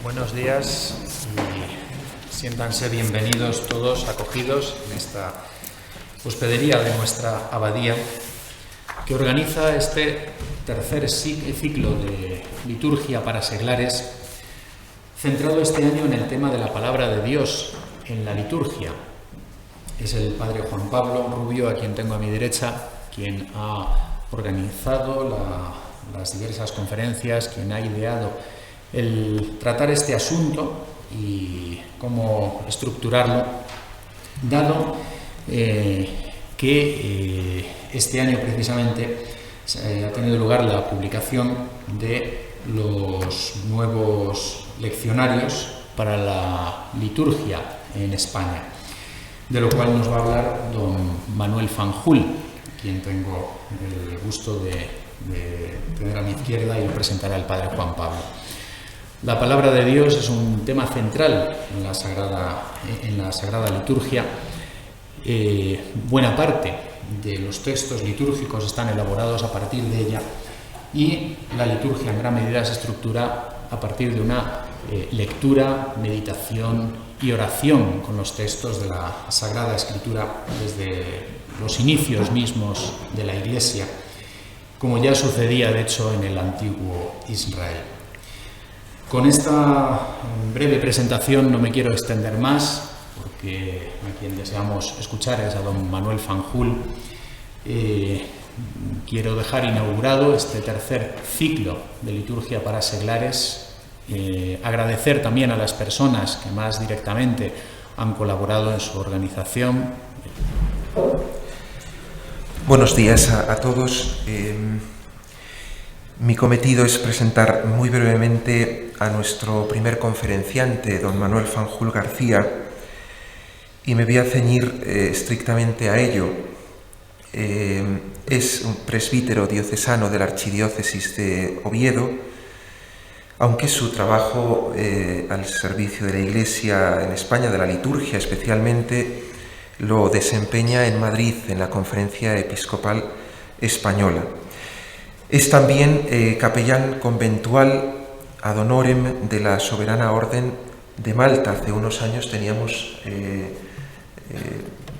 Buenos días y siéntanse bienvenidos todos, acogidos en esta hospedería de nuestra abadía, que organiza este tercer ciclo de liturgia para seglares, centrado este año en el tema de la palabra de Dios en la liturgia. Es el padre Juan Pablo Rubio, a quien tengo a mi derecha, quien ha organizado las diversas conferencias, quien ha ideado el tratar este asunto y cómo estructurarlo, dado que este año precisamente ha tenido lugar la publicación de los nuevos leccionarios para la liturgia en España, de lo cual nos va a hablar don Manuel Fanjul, quien tengo el gusto de tener a mi izquierda, y lo presentará el padre Juan Pablo. La palabra de Dios es un tema central en la Sagrada Liturgia. Buena parte de los textos litúrgicos están elaborados a partir de ella, y la liturgia en gran medida se estructura a partir de una lectura, meditación y oración con los textos de la Sagrada Escritura desde los inicios mismos de la Iglesia, como ya sucedía de hecho en el antiguo Israel. Con esta breve presentación no me quiero extender más, porque a quien deseamos escuchar es a don Manuel Fanjul. Quiero dejar inaugurado este tercer ciclo de liturgia para seglares, agradecer también a las personas que más directamente han colaborado en su organización. Buenos días a todos. Mi cometido es presentar muy brevemente a nuestro primer conferenciante, don Manuel Fanjul García, y me voy a ceñir estrictamente a ello. Es un presbítero diocesano de la Archidiócesis de Oviedo, aunque su trabajo al servicio de la Iglesia en España, de la liturgia especialmente, lo desempeña en Madrid, en la Conferencia Episcopal Española. Es también capellán conventual ad honorem de la Soberana Orden de Malta. Hace unos años teníamos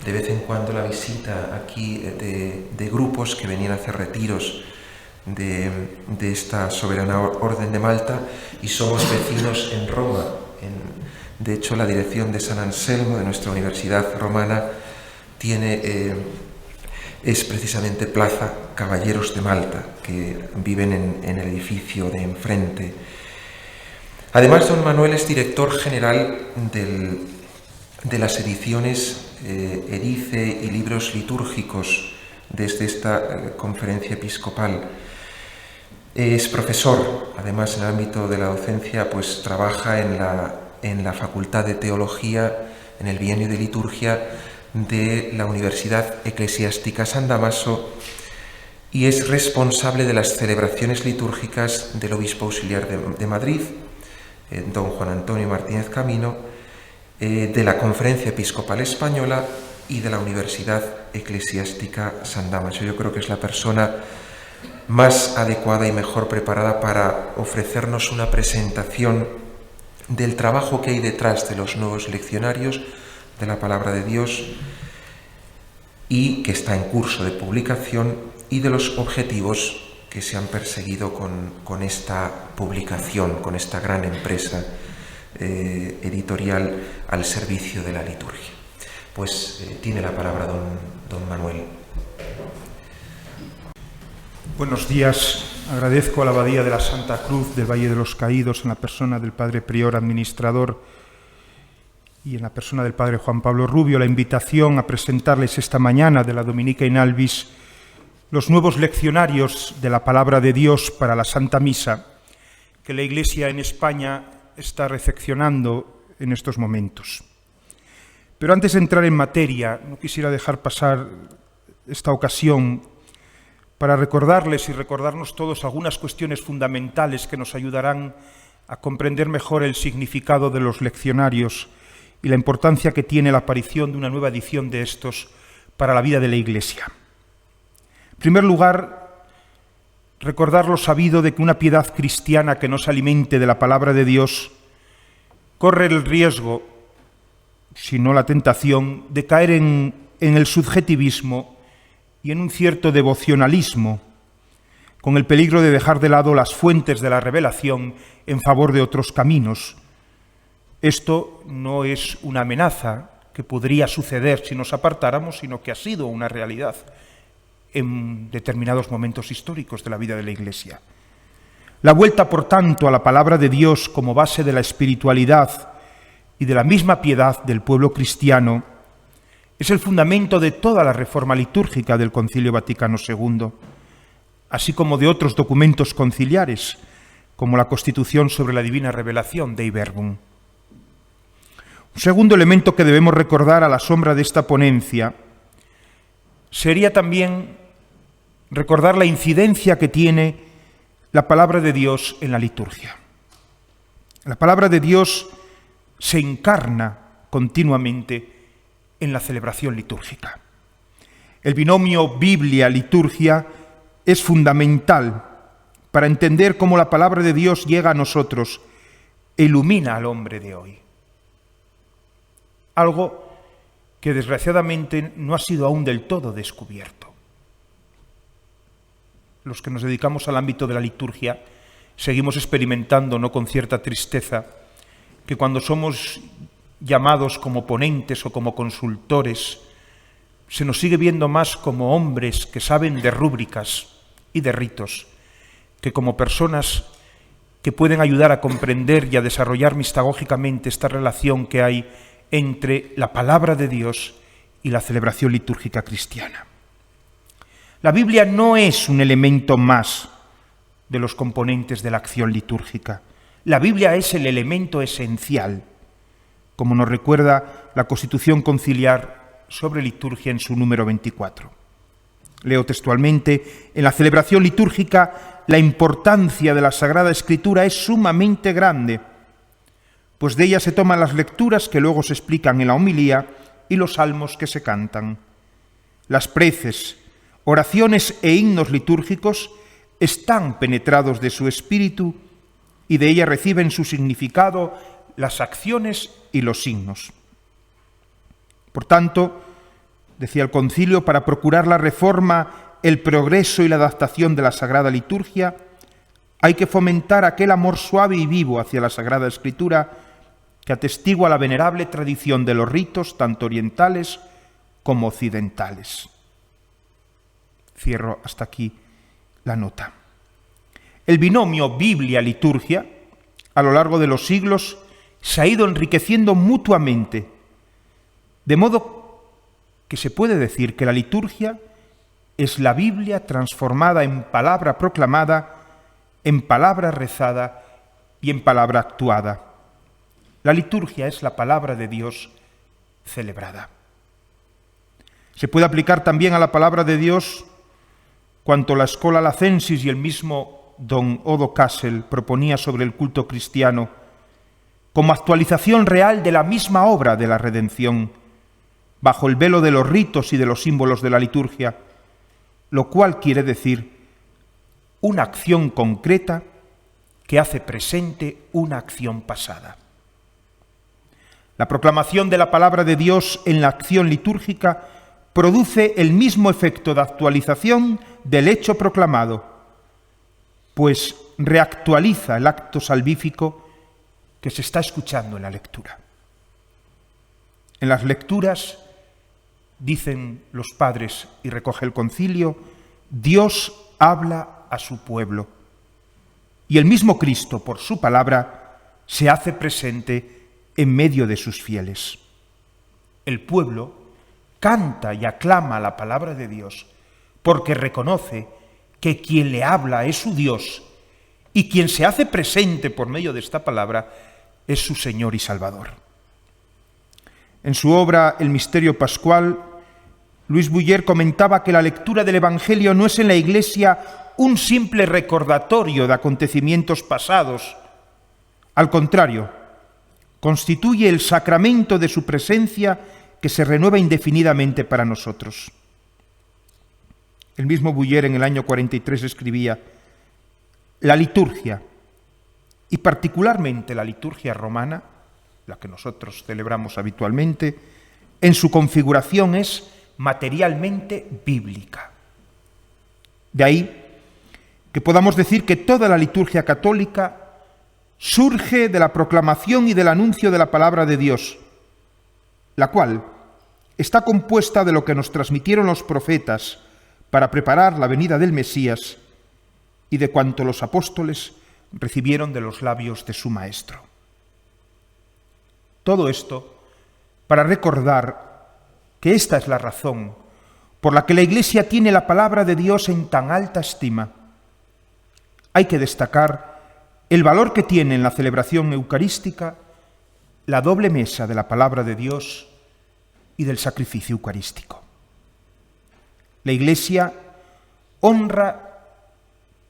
de vez en cuando la visita aquí de grupos que venían a hacer retiros de esta Soberana Orden de Malta, y somos vecinos en Roma. De hecho, la dirección de San Anselmo, de nuestra Universidad Romana, es precisamente Plaza Caballeros de Malta, que viven en el edificio de enfrente. Además, don Manuel es director general de las ediciones Erice y Libros Litúrgicos desde esta conferencia episcopal. Es profesor, además en el ámbito de la docencia, pues trabaja en la Facultad de Teología, en el bienio de liturgia de la Universidad Eclesiástica San Damaso, y es responsable de las celebraciones litúrgicas del obispo auxiliar de Madrid, don Juan Antonio Martínez Camino, de la Conferencia Episcopal Española y de la Universidad Eclesiástica San Damaso. Yo creo que es la persona más adecuada y mejor preparada para ofrecernos una presentación del trabajo que hay detrás de los nuevos leccionarios de la Palabra de Dios, y que está en curso de publicación, y de los objetivos que se han perseguido con esta publicación, con esta gran empresa editorial al servicio de la liturgia. Pues tiene la palabra don Manuel. Buenos días. Agradezco a la Abadía de la Santa Cruz del Valle de los Caídos, en la persona del Padre Prior Administrador y en la persona del Padre Juan Pablo Rubio, la invitación a presentarles esta mañana de la Dominica in Albis los nuevos leccionarios de la Palabra de Dios para la Santa Misa, que la Iglesia en España está recepcionando en estos momentos. Pero antes de entrar en materia, no quisiera dejar pasar esta ocasión para recordarles y recordarnos todos algunas cuestiones fundamentales que nos ayudarán a comprender mejor el significado de los leccionarios y la importancia que tiene la aparición de una nueva edición de estos para la vida de la Iglesia. En primer lugar, recordar lo sabido de que una piedad cristiana que no se alimente de la palabra de Dios corre el riesgo, si no la tentación, de caer en el subjetivismo y en un cierto devocionalismo, con el peligro de dejar de lado las fuentes de la revelación en favor de otros caminos. Esto no es una amenaza que podría suceder si nos apartáramos, sino que ha sido una realidad en determinados momentos históricos de la vida de la Iglesia. La vuelta, por tanto, a la palabra de Dios como base de la espiritualidad y de la misma piedad del pueblo cristiano es el fundamento de toda la reforma litúrgica del Concilio Vaticano II, así como de otros documentos conciliares, como la Constitución sobre la Divina Revelación Dei Verbum. Un segundo elemento que debemos recordar a la sombra de esta ponencia sería también recordar la incidencia que tiene la palabra de Dios en la liturgia. La palabra de Dios se encarna continuamente en la celebración litúrgica. El binomio Biblia-liturgia es fundamental para entender cómo la palabra de Dios llega a nosotros e ilumina al hombre de hoy. Algo que desgraciadamente no ha sido aún del todo descubierto. Los que nos dedicamos al ámbito de la liturgia seguimos experimentando, no con cierta tristeza, que cuando somos llamados como ponentes o como consultores, se nos sigue viendo más como hombres que saben de rúbricas y de ritos, que como personas que pueden ayudar a comprender y a desarrollar mistagógicamente esta relación que hay entre la palabra de Dios y la celebración litúrgica cristiana. La Biblia no es un elemento más de los componentes de la acción litúrgica. La Biblia es el elemento esencial, como nos recuerda la Constitución Conciliar sobre Liturgia en su número 24. Leo textualmente: en la celebración litúrgica la importancia de la Sagrada Escritura es sumamente grande, pues de ella se toman las lecturas que luego se explican en la homilía y los salmos que se cantan. Las preces, oraciones e himnos litúrgicos están penetrados de su espíritu y de ella reciben su significado las acciones y los signos. Por tanto, decía el concilio, para procurar la reforma, el progreso y la adaptación de la Sagrada Liturgia, hay que fomentar aquel amor suave y vivo hacia la Sagrada Escritura que atestigua la venerable tradición de los ritos, tanto orientales como occidentales. Cierro hasta aquí la nota. El binomio Biblia-liturgia, a lo largo de los siglos, se ha ido enriqueciendo mutuamente, de modo que se puede decir que la liturgia es la Biblia transformada en palabra proclamada, en palabra rezada y en palabra actuada. La liturgia es la palabra de Dios celebrada. Se puede aplicar también a la palabra de Dios cuanto la Schola Lacensis y el mismo don Odo Kassel proponía sobre el culto cristiano, como actualización real de la misma obra de la redención, bajo el velo de los ritos y de los símbolos de la liturgia, lo cual quiere decir una acción concreta que hace presente una acción pasada. La proclamación de la palabra de Dios en la acción litúrgica produce el mismo efecto de actualización del hecho proclamado, pues reactualiza el acto salvífico que se está escuchando en la lectura. En las lecturas, dicen los padres y recoge el concilio, Dios habla a su pueblo y el mismo Cristo, por su palabra, se hace presente en medio de sus fieles. El pueblo canta y aclama la palabra de Dios porque reconoce que quien le habla es su Dios y quien se hace presente por medio de esta palabra es su Señor y Salvador. En su obra El misterio pascual, Luis Buller comentaba que la lectura del Evangelio no es en la Iglesia un simple recordatorio de acontecimientos pasados. Al contrario, constituye el sacramento de su presencia que se renueva indefinidamente para nosotros. El mismo Buller en el año 43 escribía: la liturgia, y particularmente la liturgia romana, la que nosotros celebramos habitualmente, en su configuración es materialmente bíblica. De ahí que podamos decir que toda la liturgia católica surge de la proclamación y del anuncio de la palabra de Dios, la cual está compuesta de lo que nos transmitieron los profetas para preparar la venida del Mesías y de cuanto los apóstoles recibieron de los labios de su Maestro. Todo esto para recordar que esta es la razón por la que la Iglesia tiene la palabra de Dios en tan alta estima. Hay que destacar el valor que tiene en la celebración eucarística la doble mesa de la palabra de Dios y del sacrificio eucarístico. La Iglesia honra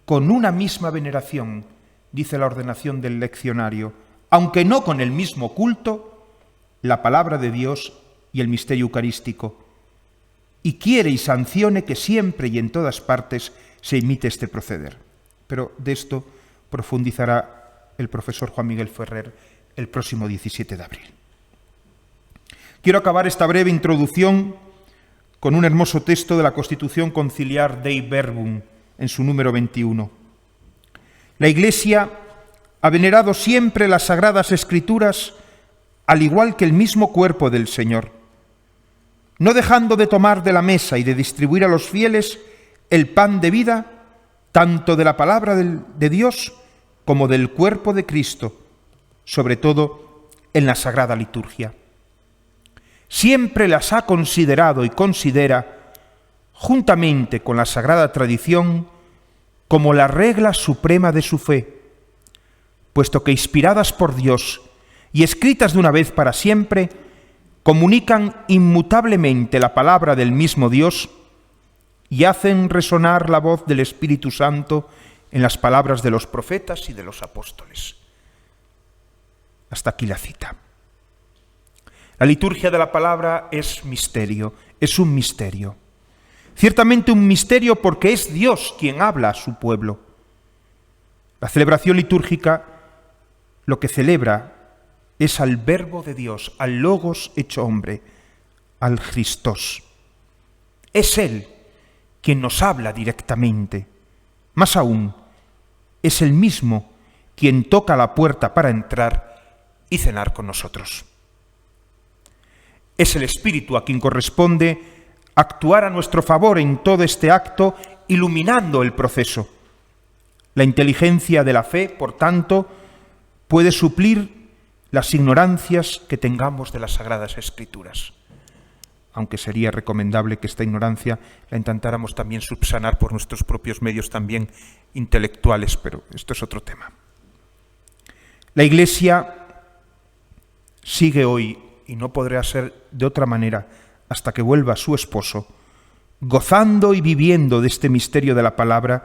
con una misma veneración, dice la ordenación del leccionario, aunque no con el mismo culto, la palabra de Dios y el misterio eucarístico, y quiere y sancione que siempre y en todas partes se imite este proceder. Pero de esto profundizará el profesor Juan Miguel Ferrer el próximo 17 de abril. Quiero acabar esta breve introducción con un hermoso texto de la Constitución Conciliar Dei Verbum, en su número 21. La Iglesia ha venerado siempre las Sagradas Escrituras al igual que el mismo cuerpo del Señor, no dejando de tomar de la mesa y de distribuir a los fieles el pan de vida, tanto de la palabra de Dios como del cuerpo de Cristo, sobre todo en la Sagrada Liturgia. Siempre las ha considerado y considera, juntamente con la Sagrada Tradición, como la regla suprema de su fe, puesto que inspiradas por Dios y escritas de una vez para siempre, comunican inmutablemente la palabra del mismo Dios y hacen resonar la voz del Espíritu Santo en las palabras de los profetas y de los apóstoles. Hasta aquí la cita. La liturgia de la palabra es misterio, es un misterio. Ciertamente un misterio porque es Dios quien habla a su pueblo. La celebración litúrgica lo que celebra es al Verbo de Dios, al Logos hecho hombre, al Christos. Es Él quien nos habla directamente. Más aún, es Él mismo quien toca la puerta para entrar y cenar con nosotros. Es el Espíritu a quien corresponde actuar a nuestro favor en todo este acto, iluminando el proceso. La inteligencia de la fe, por tanto, puede suplir las ignorancias que tengamos de las Sagradas Escrituras, aunque sería recomendable que esta ignorancia la intentáramos también subsanar por nuestros propios medios también intelectuales, pero esto es otro tema. La Iglesia sigue hoy, y no podrá ser de otra manera hasta que vuelva su esposo, gozando y viviendo de este misterio de la palabra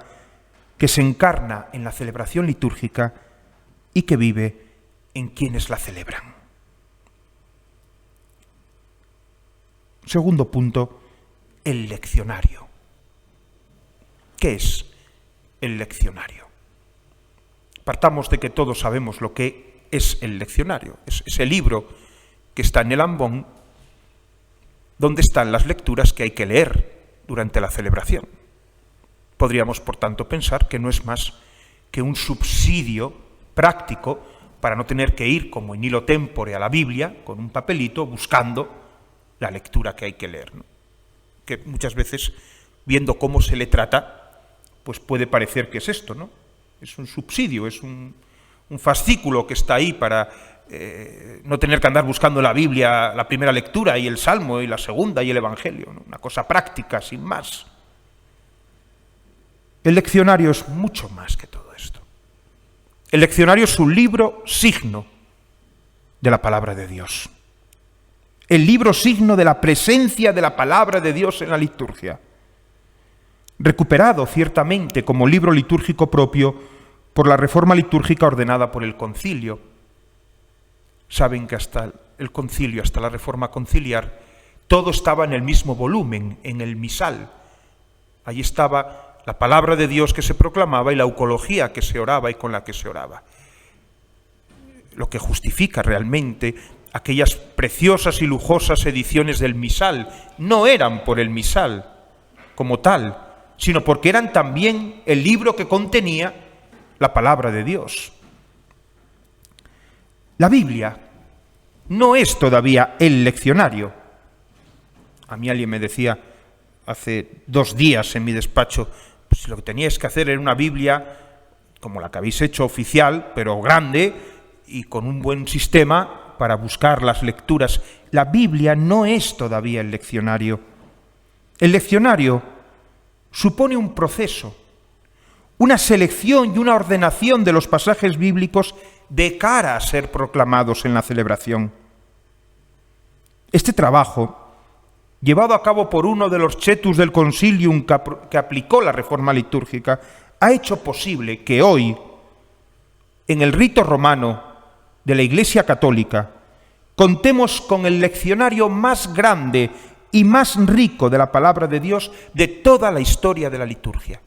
que se encarna en la celebración litúrgica y que vive en quienes la celebran. Segundo punto, el leccionario. ¿Qué es el leccionario? Partamos de que todos sabemos lo que es el leccionario. Es ese libro que está en el ambón donde están las lecturas que hay que leer durante la celebración. Podríamos, por tanto, pensar que no es más que un subsidio práctico para no tener que ir como en hilo tempore a la Biblia con un papelito buscando la lectura que hay que leer, ¿no? Que muchas veces, viendo cómo se le trata, pues puede parecer que es esto, ¿no? Es un subsidio, es un fascículo que está ahí para no tener que andar buscando la Biblia, la primera lectura y el Salmo y la segunda y el Evangelio, ¿no? Una cosa práctica, sin más. El leccionario es mucho más que todo esto. El leccionario es un libro signo de la palabra de Dios. El libro signo de la presencia de la palabra de Dios en la liturgia. Recuperado ciertamente como libro litúrgico propio por la reforma litúrgica ordenada por el concilio. Saben que hasta el concilio, hasta la reforma conciliar, todo estaba en el mismo volumen, en el misal. Allí estaba la palabra de Dios que se proclamaba y la eucología que se oraba y con la que se oraba. Lo que justifica realmente aquellas preciosas y lujosas ediciones del misal no eran por el misal como tal, sino porque eran también el libro que contenía la palabra de Dios. La Biblia no es todavía el leccionario. A mí alguien me decía hace 2 días en mi despacho, pues lo que teníais que hacer era una Biblia como la que habéis hecho oficial, pero grande y con un buen sistema para buscar las lecturas. La Biblia no es todavía el leccionario. El leccionario supone un proceso, una selección y una ordenación de los pasajes bíblicos de cara a ser proclamados en la celebración. Este trabajo, llevado a cabo por uno de los chetus del Concilium que aplicó la reforma litúrgica, ha hecho posible que hoy, en el rito romano de la Iglesia Católica, contemos con el leccionario más grande y más rico de la palabra de Dios de toda la historia de la liturgia.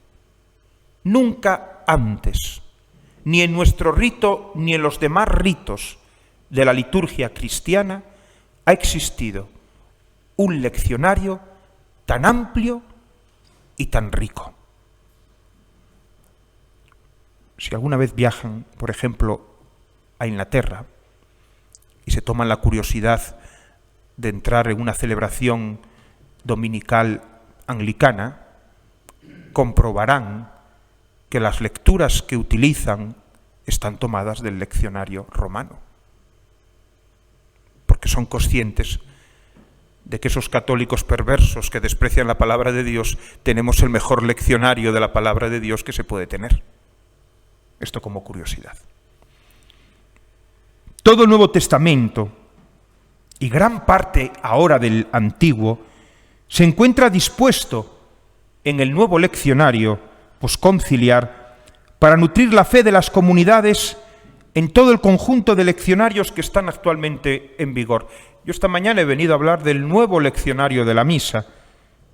Nunca antes, ni en nuestro rito ni en los demás ritos de la liturgia cristiana, ha existido un leccionario tan amplio y tan rico. Si alguna vez viajan, por ejemplo, a Inglaterra y se toman la curiosidad de entrar en una celebración dominical anglicana, comprobarán que las lecturas que utilizan están tomadas del leccionario romano, porque son conscientes de que esos católicos perversos que desprecian la palabra de Dios tenemos el mejor leccionario de la palabra de Dios que se puede tener. Esto como curiosidad. Todo el Nuevo Testamento y gran parte ahora del Antiguo se encuentra dispuesto en el nuevo leccionario posconciliar para nutrir la fe de las comunidades en todo el conjunto de leccionarios que están actualmente en vigor. Yo esta mañana he venido a hablar del nuevo leccionario de la misa,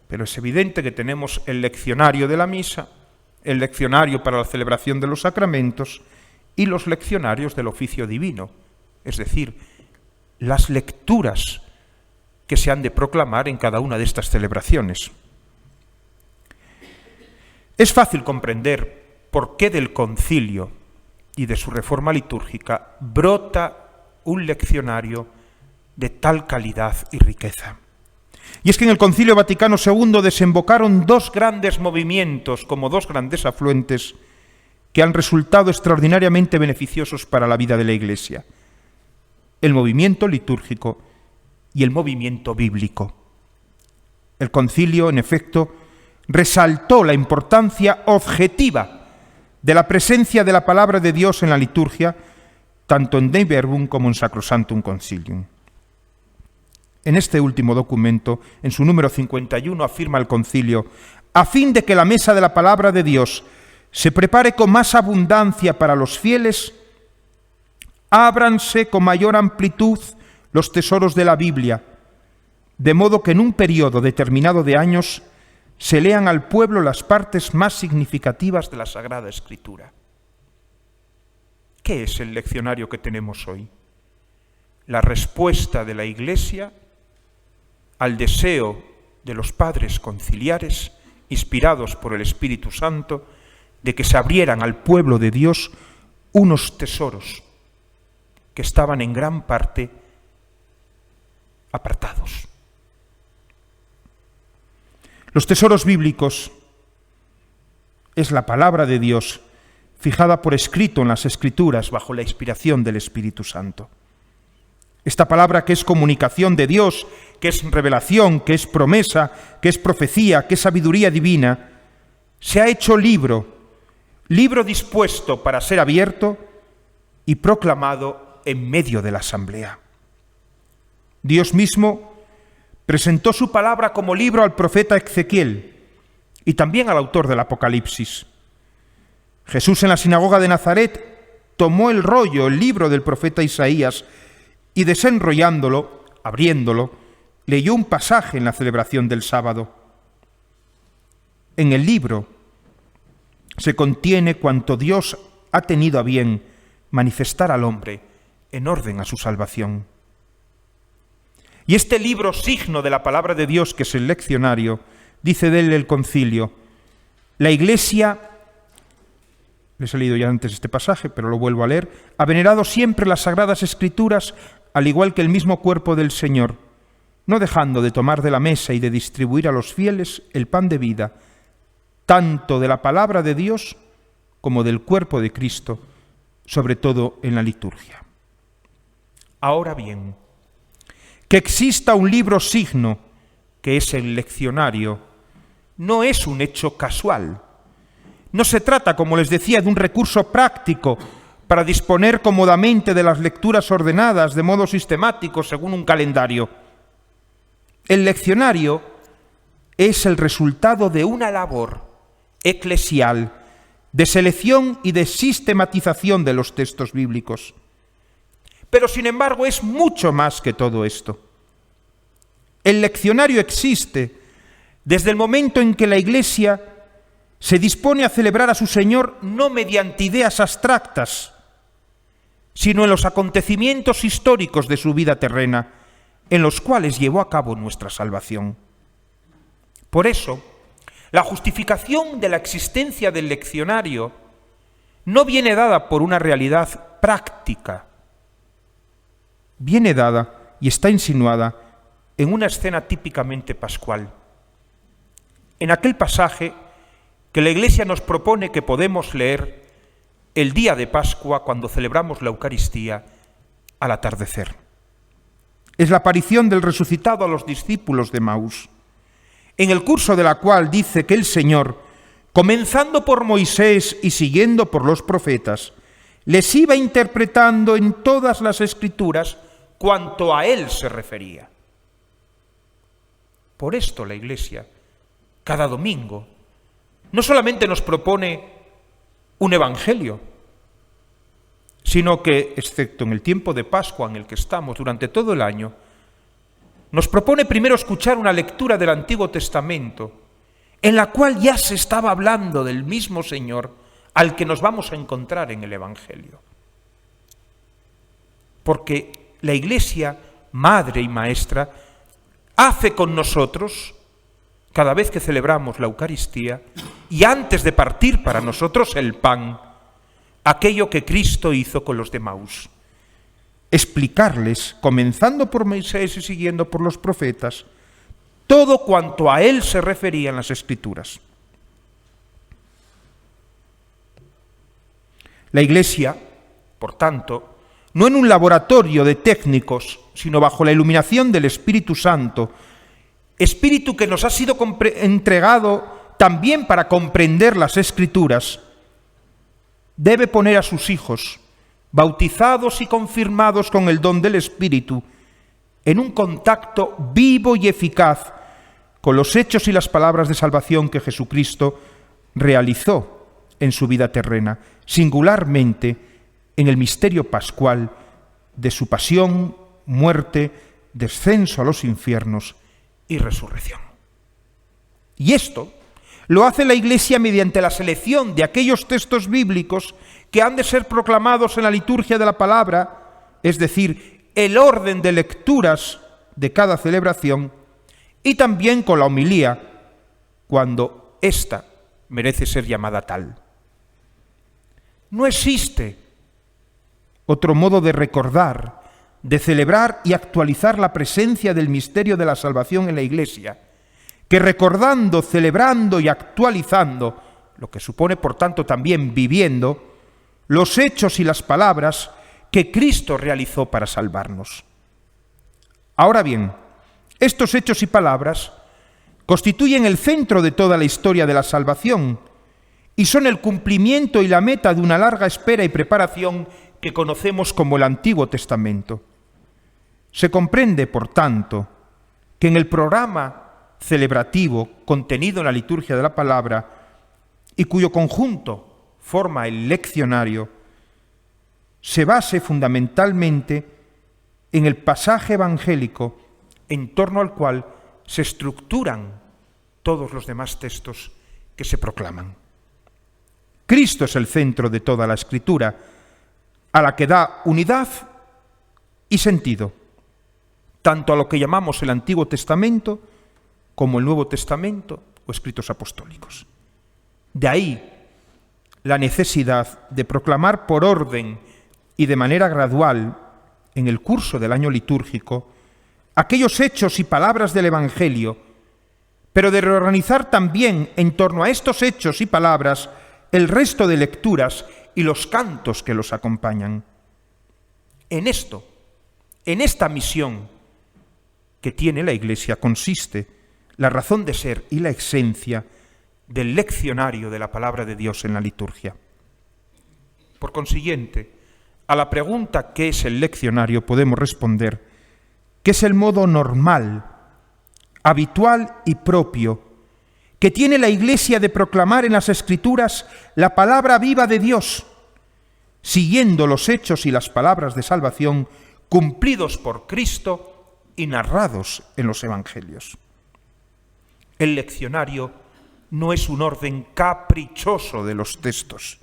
pero es evidente que tenemos el leccionario de la misa, el leccionario para la celebración de los sacramentos y los leccionarios del oficio divino, es decir, las lecturas que se han de proclamar en cada una de estas celebraciones. Es fácil comprender por qué del concilio y de su reforma litúrgica brota un leccionario de tal calidad y riqueza. Y es que en el Concilio Vaticano II desembocaron 2 grandes movimientos, como 2 grandes afluentes, que han resultado extraordinariamente beneficiosos para la vida de la Iglesia: el movimiento litúrgico y el movimiento bíblico. El concilio, en efecto, resaltó la importancia objetiva de la presencia de la palabra de Dios en la liturgia, tanto en Dei Verbum como en Sacrosanctum Concilium. En este último documento, en su número 51, afirma el concilio: a fin de que la mesa de la palabra de Dios se prepare con más abundancia para los fieles, ábranse con mayor amplitud los tesoros de la Biblia, de modo que en un periodo determinado de años se lean al pueblo las partes más significativas de la Sagrada Escritura. ¿Qué es el leccionario que tenemos hoy? La respuesta de la Iglesia al deseo de los padres conciliares, inspirados por el Espíritu Santo, de que se abrieran al pueblo de Dios unos tesoros que estaban en gran parte apartados. Los tesoros bíblicos es la palabra de Dios fijada por escrito en las Escrituras bajo la inspiración del Espíritu Santo. Esta palabra que es comunicación de Dios, que es revelación, que es promesa, que es profecía, que es sabiduría divina, se ha hecho libro dispuesto para ser abierto y proclamado en medio de la asamblea. Dios mismo presentó su palabra como libro al profeta Ezequiel y también al autor del Apocalipsis. Jesús en la sinagoga de Nazaret tomó el rollo, el libro del profeta Isaías, y desenrollándolo, abriéndolo, leyó un pasaje en la celebración del sábado. En el libro se contiene cuanto Dios ha tenido a bien manifestar al hombre en orden a su salvación. Y este libro, signo de la palabra de Dios, que es el leccionario, dice de él el concilio: la Iglesia, les he leído ya antes este pasaje, pero lo vuelvo a leer, ha venerado siempre las Sagradas Escrituras, al igual que el mismo cuerpo del Señor, no dejando de tomar de la mesa y de distribuir a los fieles el pan de vida, tanto de la palabra de Dios como del cuerpo de Cristo, sobre todo en la liturgia. Ahora bien, que exista un libro signo, que es el leccionario, no es un hecho casual. No se trata, como les decía, de un recurso práctico para disponer cómodamente de las lecturas ordenadas de modo sistemático según un calendario. El leccionario es el resultado de una labor eclesial de selección y de sistematización de los textos bíblicos. Pero, sin embargo, es mucho más que todo esto. El leccionario existe desde el momento en que la Iglesia se dispone a celebrar a su Señor no mediante ideas abstractas, sino en los acontecimientos históricos de su vida terrena, en los cuales llevó a cabo nuestra salvación. Por eso, la justificación de la existencia del leccionario no viene dada por una realidad práctica, viene dada y está insinuada en una escena típicamente pascual. En aquel pasaje que la Iglesia nos propone que podemos leer el día de Pascua cuando celebramos la Eucaristía al atardecer. Es la aparición del resucitado a los discípulos de Emaús, en el curso de la cual dice que el Señor, comenzando por Moisés y siguiendo por los profetas, les iba interpretando en todas las Escrituras cuanto a él se refería. Por esto la Iglesia, cada domingo, no solamente nos propone un evangelio, sino que, excepto en el tiempo de Pascua en el que estamos durante todo el año, nos propone primero escuchar una lectura del Antiguo Testamento, en la cual ya se estaba hablando del mismo Señor al que nos vamos a encontrar en el Evangelio. Porque la Iglesia, madre y maestra, hace con nosotros, cada vez que celebramos la Eucaristía, y antes de partir para nosotros el pan, aquello que Cristo hizo con los de Emaús. Explicarles, comenzando por Moisés y siguiendo por los profetas, todo cuanto a él se refería en las Escrituras. La Iglesia, por tanto, no en un laboratorio de técnicos, sino bajo la iluminación del Espíritu Santo, Espíritu que nos ha sido entregado también para comprender las Escrituras, debe poner a sus hijos, bautizados y confirmados con el don del Espíritu, en un contacto vivo y eficaz con los hechos y las palabras de salvación que Jesucristo realizó en su vida terrena, singularmente en el misterio pascual de su pasión, muerte, descenso a los infiernos y resurrección. Y esto lo hace la Iglesia mediante la selección de aquellos textos bíblicos que han de ser proclamados en la liturgia de la palabra, es decir, el orden de lecturas de cada celebración, y también con la homilía, cuando ésta merece ser llamada tal. No existe otro modo de recordar, de celebrar y actualizar la presencia del misterio de la salvación en la Iglesia, que recordando, celebrando y actualizando, lo que supone por tanto también viviendo, los hechos y las palabras que Cristo realizó para salvarnos. Ahora bien, estos hechos y palabras constituyen el centro de toda la historia de la salvación y son el cumplimiento y la meta de una larga espera y preparación que conocemos como el Antiguo Testamento. Se comprende, por tanto, que en el programa celebrativo contenido en la liturgia de la palabra y cuyo conjunto forma el leccionario, se base fundamentalmente en el pasaje evangélico en torno al cual se estructuran todos los demás textos que se proclaman. Cristo es el centro de toda la Escritura, a la que da unidad y sentido, tanto a lo que llamamos el Antiguo Testamento como el Nuevo Testamento o escritos apostólicos. De ahí la necesidad de proclamar por orden y de manera gradual, en el curso del año litúrgico, aquellos hechos y palabras del Evangelio, pero de reorganizar también en torno a estos hechos y palabras el resto de lecturas y los cantos que los acompañan. En esto, en esta misión que tiene la Iglesia, consiste la razón de ser y la esencia del leccionario de la palabra de Dios en la liturgia. Por consiguiente, a la pregunta ¿qué es el leccionario? Podemos responder que es el modo normal, habitual y propio que tiene la Iglesia de proclamar en las Escrituras la palabra viva de Dios, siguiendo los hechos y las palabras de salvación cumplidos por Cristo y narrados en los Evangelios. El leccionario no es un orden caprichoso de los textos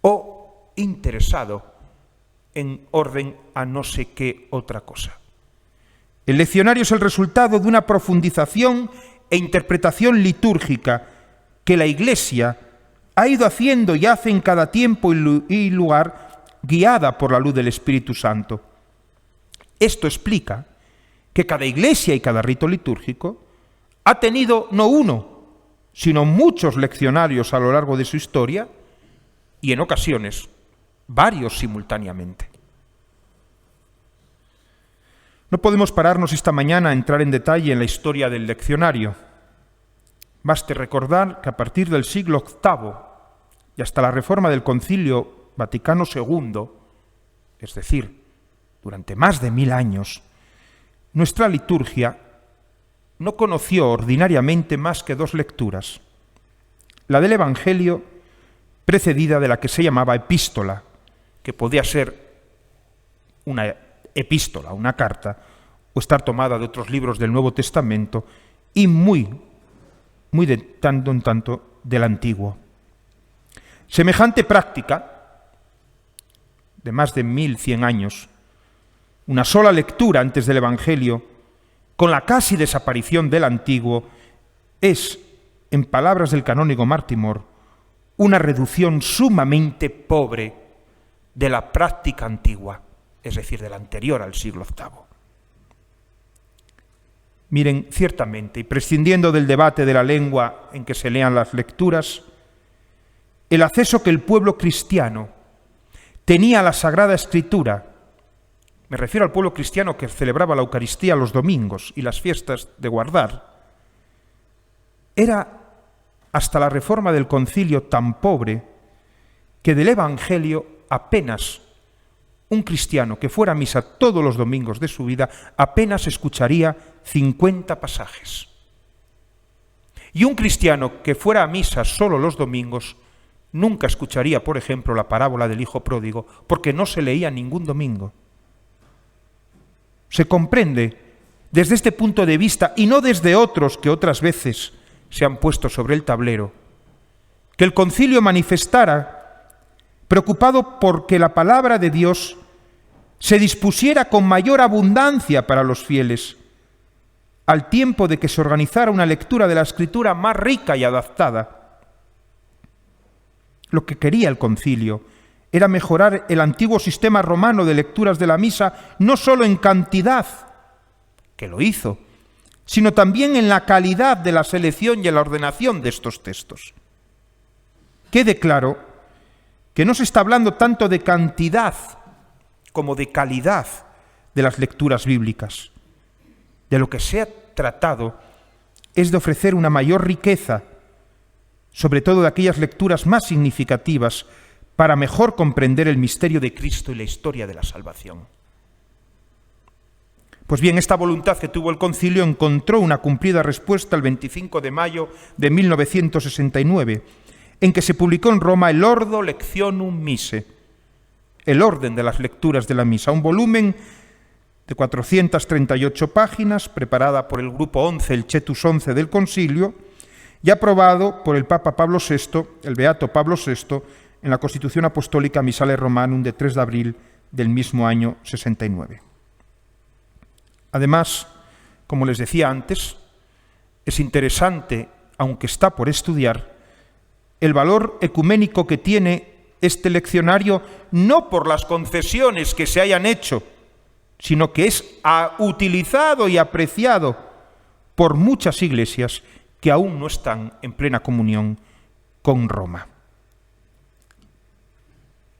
o interesado en orden a no sé qué otra cosa. El leccionario es el resultado de una profundización e interpretación litúrgica que la Iglesia ha ido haciendo y hace en cada tiempo y lugar, guiada por la luz del Espíritu Santo. Esto explica que cada iglesia y cada rito litúrgico ha tenido no uno, sino muchos leccionarios a lo largo de su historia y en ocasiones varios simultáneamente. No podemos pararnos esta mañana a entrar en detalle en la historia del leccionario. Baste recordar que a partir del siglo VIII y hasta la reforma del Concilio Vaticano II, es decir, durante más de 1000 años, nuestra liturgia no conoció ordinariamente más que 2 lecturas: la del Evangelio, precedida de la que se llamaba epístola, que podía ser una epístola, una carta, o estar tomada de otros libros del Nuevo Testamento, y muy de tanto en tanto del Antiguo. Semejante práctica, de más de 1100 años, una sola lectura antes del Evangelio, con la casi desaparición del Antiguo, es, en palabras del canónigo Martimor, una reducción sumamente pobre de la práctica antigua, es decir, de la anterior al siglo VIII. Miren, ciertamente, y prescindiendo del debate de la lengua en que se lean las lecturas, el acceso que el pueblo cristiano tenía a la Sagrada Escritura, me refiero al pueblo cristiano que celebraba la Eucaristía los domingos y las fiestas de guardar, era hasta la reforma del Concilio tan pobre que del Evangelio apenas un cristiano que fuera a misa todos los domingos de su vida apenas escucharía 50 pasajes. Y un cristiano que fuera a misa solo los domingos nunca escucharía, por ejemplo, la parábola del hijo pródigo, porque no se leía ningún domingo. Se comprende desde este punto de vista, y no desde otros que otras veces se han puesto sobre el tablero, que el concilio manifestara, preocupado porque la palabra de Dios se dispusiera con mayor abundancia para los fieles, al tiempo de que se organizara una lectura de la Escritura más rica y adaptada. Lo que quería el concilio era mejorar el antiguo sistema romano de lecturas de la misa, no solo en cantidad, que lo hizo, sino también en la calidad de la selección y en la ordenación de estos textos. Quede claro que no se está hablando tanto de cantidad como de calidad de las lecturas bíblicas. De lo que se ha tratado es de ofrecer una mayor riqueza, sobre todo de aquellas lecturas más significativas, para mejor comprender el misterio de Cristo y la historia de la salvación. Pues bien, esta voluntad que tuvo el concilio encontró una cumplida respuesta el 25 de mayo de 1969, en que se publicó en Roma el Ordo Lectionum Missae, el orden de las lecturas de la misa, un volumen de 438 páginas, preparada por el Grupo 11, el Cetus 11 del concilio, y aprobado por el Papa Pablo VI, el Beato Pablo VI, en la Constitución Apostólica Missale Romanum de 3 de abril del mismo año 69. Además, como les decía antes, es interesante, aunque está por estudiar, el valor ecuménico que tiene este leccionario, no por las concesiones que se hayan hecho, sino que es utilizado y apreciado por muchas iglesias que aún no están en plena comunión con Roma.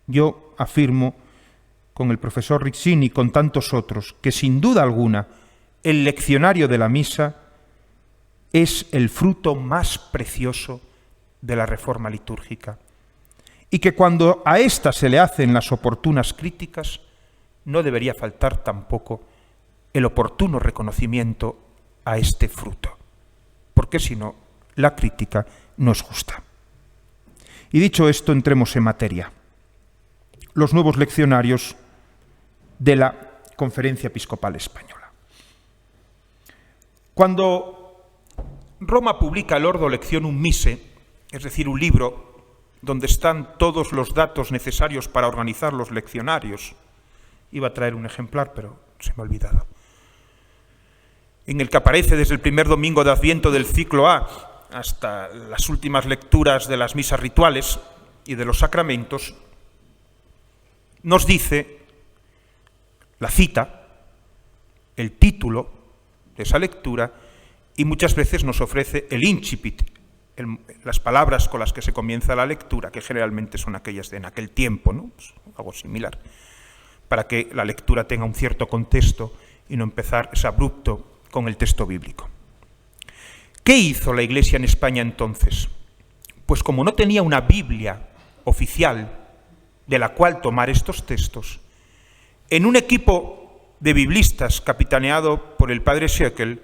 Yo afirmo con el profesor Rizzini y con tantos otros que sin duda alguna el leccionario de la misa es el fruto más precioso de la reforma litúrgica y que cuando a ésta se le hacen las oportunas críticas no debería faltar tampoco el oportuno reconocimiento a este fruto, porque si no, la crítica no es justa. Y dicho esto, entremos en materia. Los nuevos leccionarios de la Conferencia Episcopal Española. Cuando Roma publica el Ordo Lectionum Missae, es decir, un libro donde están todos los datos necesarios para organizar los leccionarios, iba a traer un ejemplar, pero se me ha olvidado, en el que aparece desde el primer domingo de Adviento del ciclo A hasta las últimas lecturas de las misas rituales y de los sacramentos, nos dice la cita, el título de esa lectura, y muchas veces nos ofrece el incipit, las palabras con las que se comienza la lectura, que generalmente son aquellas de en aquel tiempo, ¿no? Pues algo similar, para que la lectura tenga un cierto contexto y no empezar ese abrupto con el texto bíblico. ¿Qué hizo la Iglesia en España entonces? Pues como no tenía una Biblia oficial de la cual tomar estos textos, en un equipo de biblistas capitaneado por el padre Schöckel,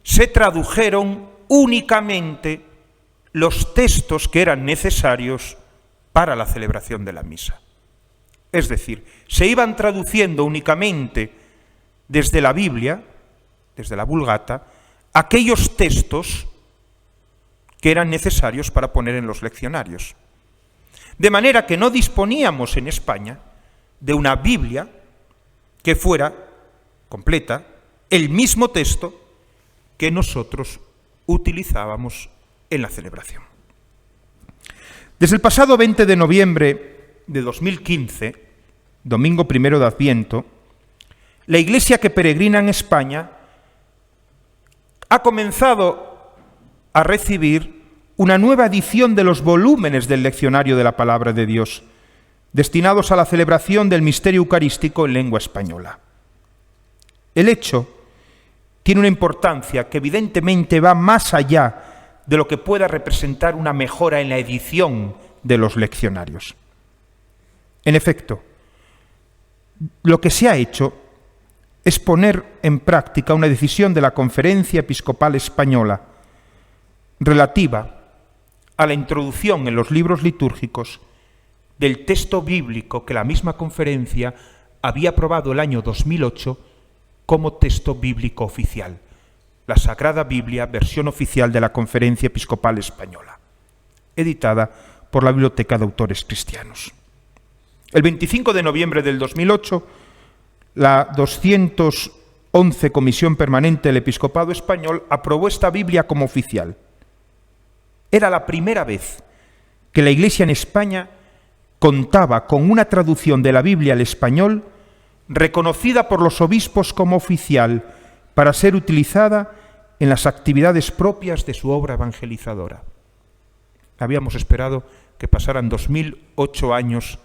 se tradujeron únicamente los textos que eran necesarios para la celebración de la misa. Es decir, se iban traduciendo únicamente desde la Biblia, desde la Vulgata, aquellos textos que eran necesarios para poner en los leccionarios. De manera que no disponíamos en España de una Biblia que fuera completa, el mismo texto que nosotros utilizábamos en la celebración. Desde el pasado 20 de noviembre de 2015, domingo primero de Adviento, la Iglesia que peregrina en España ha comenzado a recibir una nueva edición de los volúmenes del leccionario de la Palabra de Dios, destinados a la celebración del misterio eucarístico en lengua española. El hecho tiene una importancia que evidentemente va más allá de lo que pueda representar una mejora en la edición de los leccionarios. En efecto, lo que se ha hecho es poner en práctica una decisión de la Conferencia Episcopal Española relativa a la introducción en los libros litúrgicos del texto bíblico que la misma conferencia había aprobado el año 2008 como texto bíblico oficial, la Sagrada Biblia, versión oficial de la Conferencia Episcopal Española, editada por la Biblioteca de Autores Cristianos. El 25 de noviembre del 2008, la 211 Comisión Permanente del Episcopado Español aprobó esta Biblia como oficial. Era la primera vez que la Iglesia en España contaba con una traducción de la Biblia al español reconocida por los obispos como oficial para ser utilizada en las actividades propias de su obra evangelizadora. Habíamos esperado que pasaran 2008 años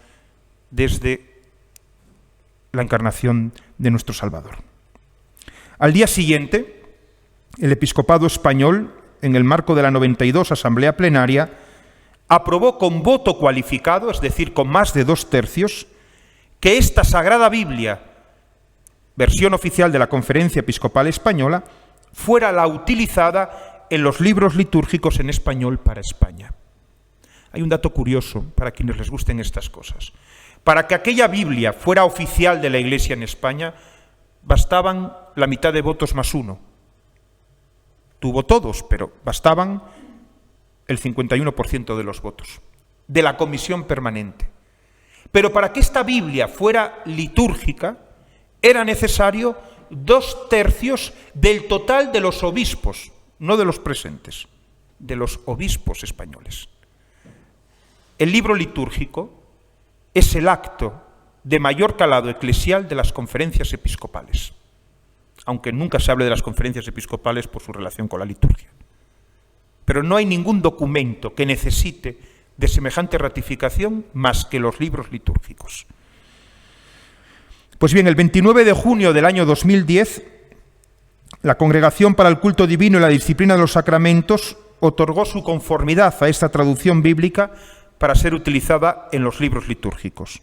desde la encarnación de nuestro Salvador. Al día siguiente, el Episcopado Español, en el marco de la 92 Asamblea Plenaria, aprobó con voto cualificado, es decir, con más de 2/3, que esta Sagrada Biblia, versión oficial de la Conferencia Episcopal Española, fuera la utilizada en los libros litúrgicos en español para España. Hay un dato curioso para quienes les gusten estas cosas. Para que aquella Biblia fuera oficial de la Iglesia en España, bastaban la mitad de votos más uno. Tuvo todos, pero bastaban el 51% de los votos, de la comisión permanente. Pero para que esta Biblia fuera litúrgica, era necesario 2/3 del total de los obispos, no de los presentes, de los obispos españoles. El libro litúrgico es el acto de mayor calado eclesial de las conferencias episcopales, aunque nunca se hable de las conferencias episcopales por su relación con la liturgia. Pero no hay ningún documento que necesite de semejante ratificación más que los libros litúrgicos. Pues bien, el 29 de junio del año 2010, la Congregación para el Culto Divino y la Disciplina de los Sacramentos otorgó su conformidad a esta traducción bíblica para ser utilizada en los libros litúrgicos.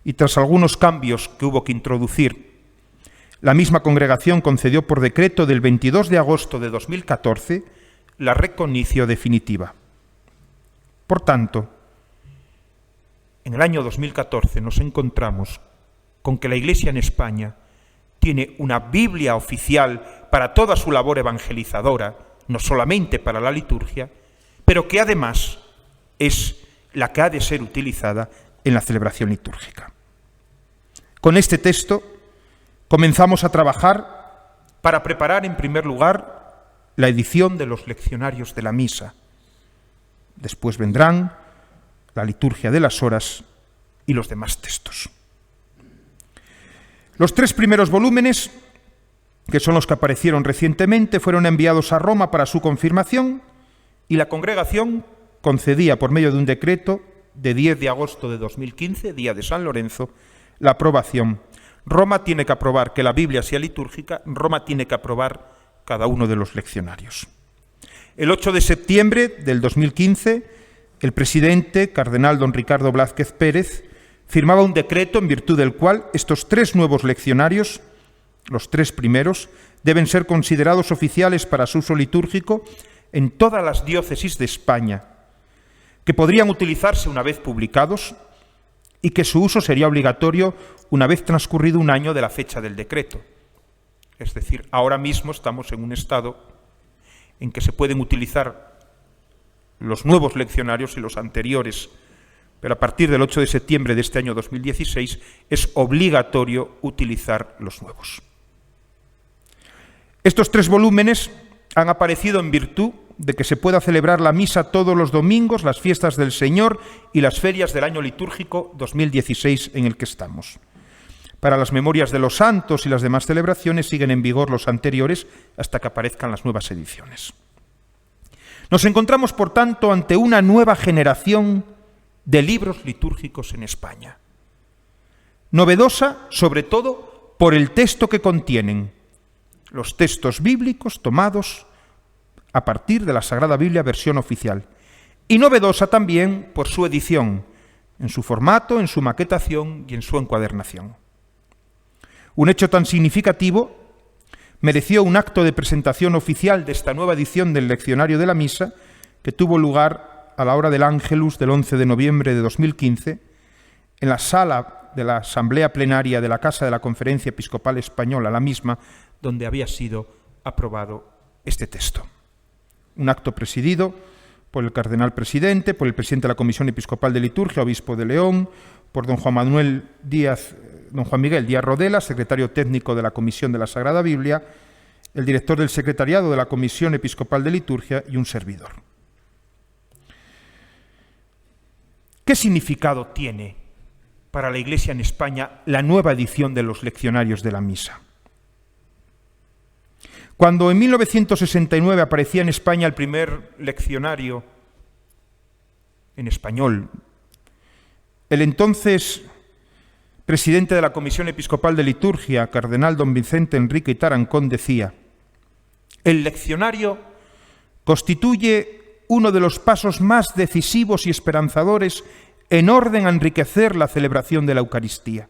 Y tras algunos cambios que hubo que introducir, la misma congregación concedió por decreto del 22 de agosto de 2014 la recognición definitiva. Por tanto, en el año 2014 nos encontramos con que la Iglesia en España tiene una Biblia oficial para toda su labor evangelizadora, no solamente para la liturgia, pero que además es la que ha de ser utilizada en la celebración litúrgica. Con este texto comenzamos a trabajar para preparar en primer lugar la edición de los leccionarios de la misa. Después vendrán la liturgia de las horas y los demás textos. Los 3 primeros volúmenes, que son los que aparecieron recientemente, fueron enviados a Roma para su confirmación y la congregación concedía por medio de un decreto de 10 de agosto de 2015, día de San Lorenzo, la aprobación. Roma tiene que aprobar que la Biblia sea litúrgica, Roma tiene que aprobar cada uno de los leccionarios. El 8 de septiembre del 2015, el presidente, cardenal don Ricardo Blázquez Pérez, firmaba un decreto en virtud del cual estos 3 nuevos leccionarios, los 3 primeros, deben ser considerados oficiales para su uso litúrgico en todas las diócesis de España, que podrían utilizarse una vez publicados y que su uso sería obligatorio una vez transcurrido un año de la fecha del decreto. Es decir, ahora mismo estamos en un estado en que se pueden utilizar los nuevos leccionarios y los anteriores, pero a partir del 8 de septiembre de este año 2016 es obligatorio utilizar los nuevos. Estos 3 volúmenes han aparecido en virtud de que se pueda celebrar la misa todos los domingos, las fiestas del Señor y las ferias del año litúrgico 2016 en el que estamos. Para las memorias de los santos y las demás celebraciones siguen en vigor los anteriores hasta que aparezcan las nuevas ediciones. Nos encontramos, por tanto, ante una nueva generación de libros litúrgicos en España. Novedosa, sobre todo, por el texto que contienen, los textos bíblicos tomados a partir de la Sagrada Biblia versión oficial. Y novedosa también por su edición, en su formato, en su maquetación y en su encuadernación. Un hecho tan significativo mereció un acto de presentación oficial de esta nueva edición del Leccionario de la Misa que tuvo lugar a la hora del Ángelus del 11 de noviembre de 2015 en la sala de la Asamblea Plenaria de la Casa de la Conferencia Episcopal Española, la misma donde había sido aprobado este texto. Un acto presidido por el cardenal presidente, por el presidente de la Comisión Episcopal de Liturgia, obispo de León, por don Juan Miguel Díaz Rodela, secretario técnico de la Comisión de la Sagrada Biblia, el director del secretariado de la Comisión Episcopal de Liturgia y un servidor. ¿Qué significado tiene para la Iglesia en España la nueva edición de los leccionarios de la misa? Cuando en 1969 aparecía en España el primer leccionario en español, el entonces presidente de la Comisión Episcopal de Liturgia, cardenal don Vicente Enrique Tarancón, decía: el leccionario constituye uno de los pasos más decisivos y esperanzadores en orden a enriquecer la celebración de la Eucaristía.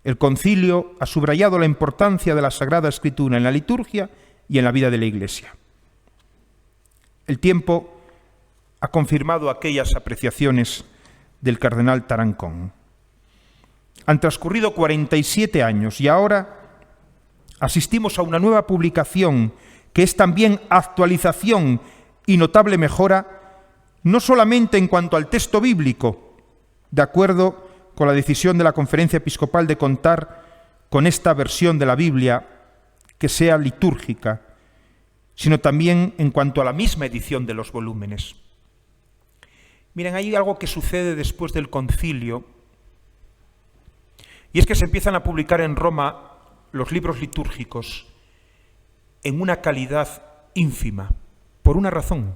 El Concilio ha subrayado la importancia de la Sagrada Escritura en la liturgia y en la vida de la Iglesia. El tiempo ha confirmado aquellas apreciaciones del cardenal Tarancón. Han transcurrido 47 años y ahora asistimos a una nueva publicación que es también actualización y notable mejora, no solamente en cuanto al texto bíblico, de acuerdo con la decisión de la Conferencia Episcopal de contar con esta versión de la Biblia que sea litúrgica, sino también en cuanto a la misma edición de los volúmenes. Miren, hay algo que sucede después del concilio, y es que se empiezan a publicar en Roma los libros litúrgicos en una calidad ínfima, por una razón.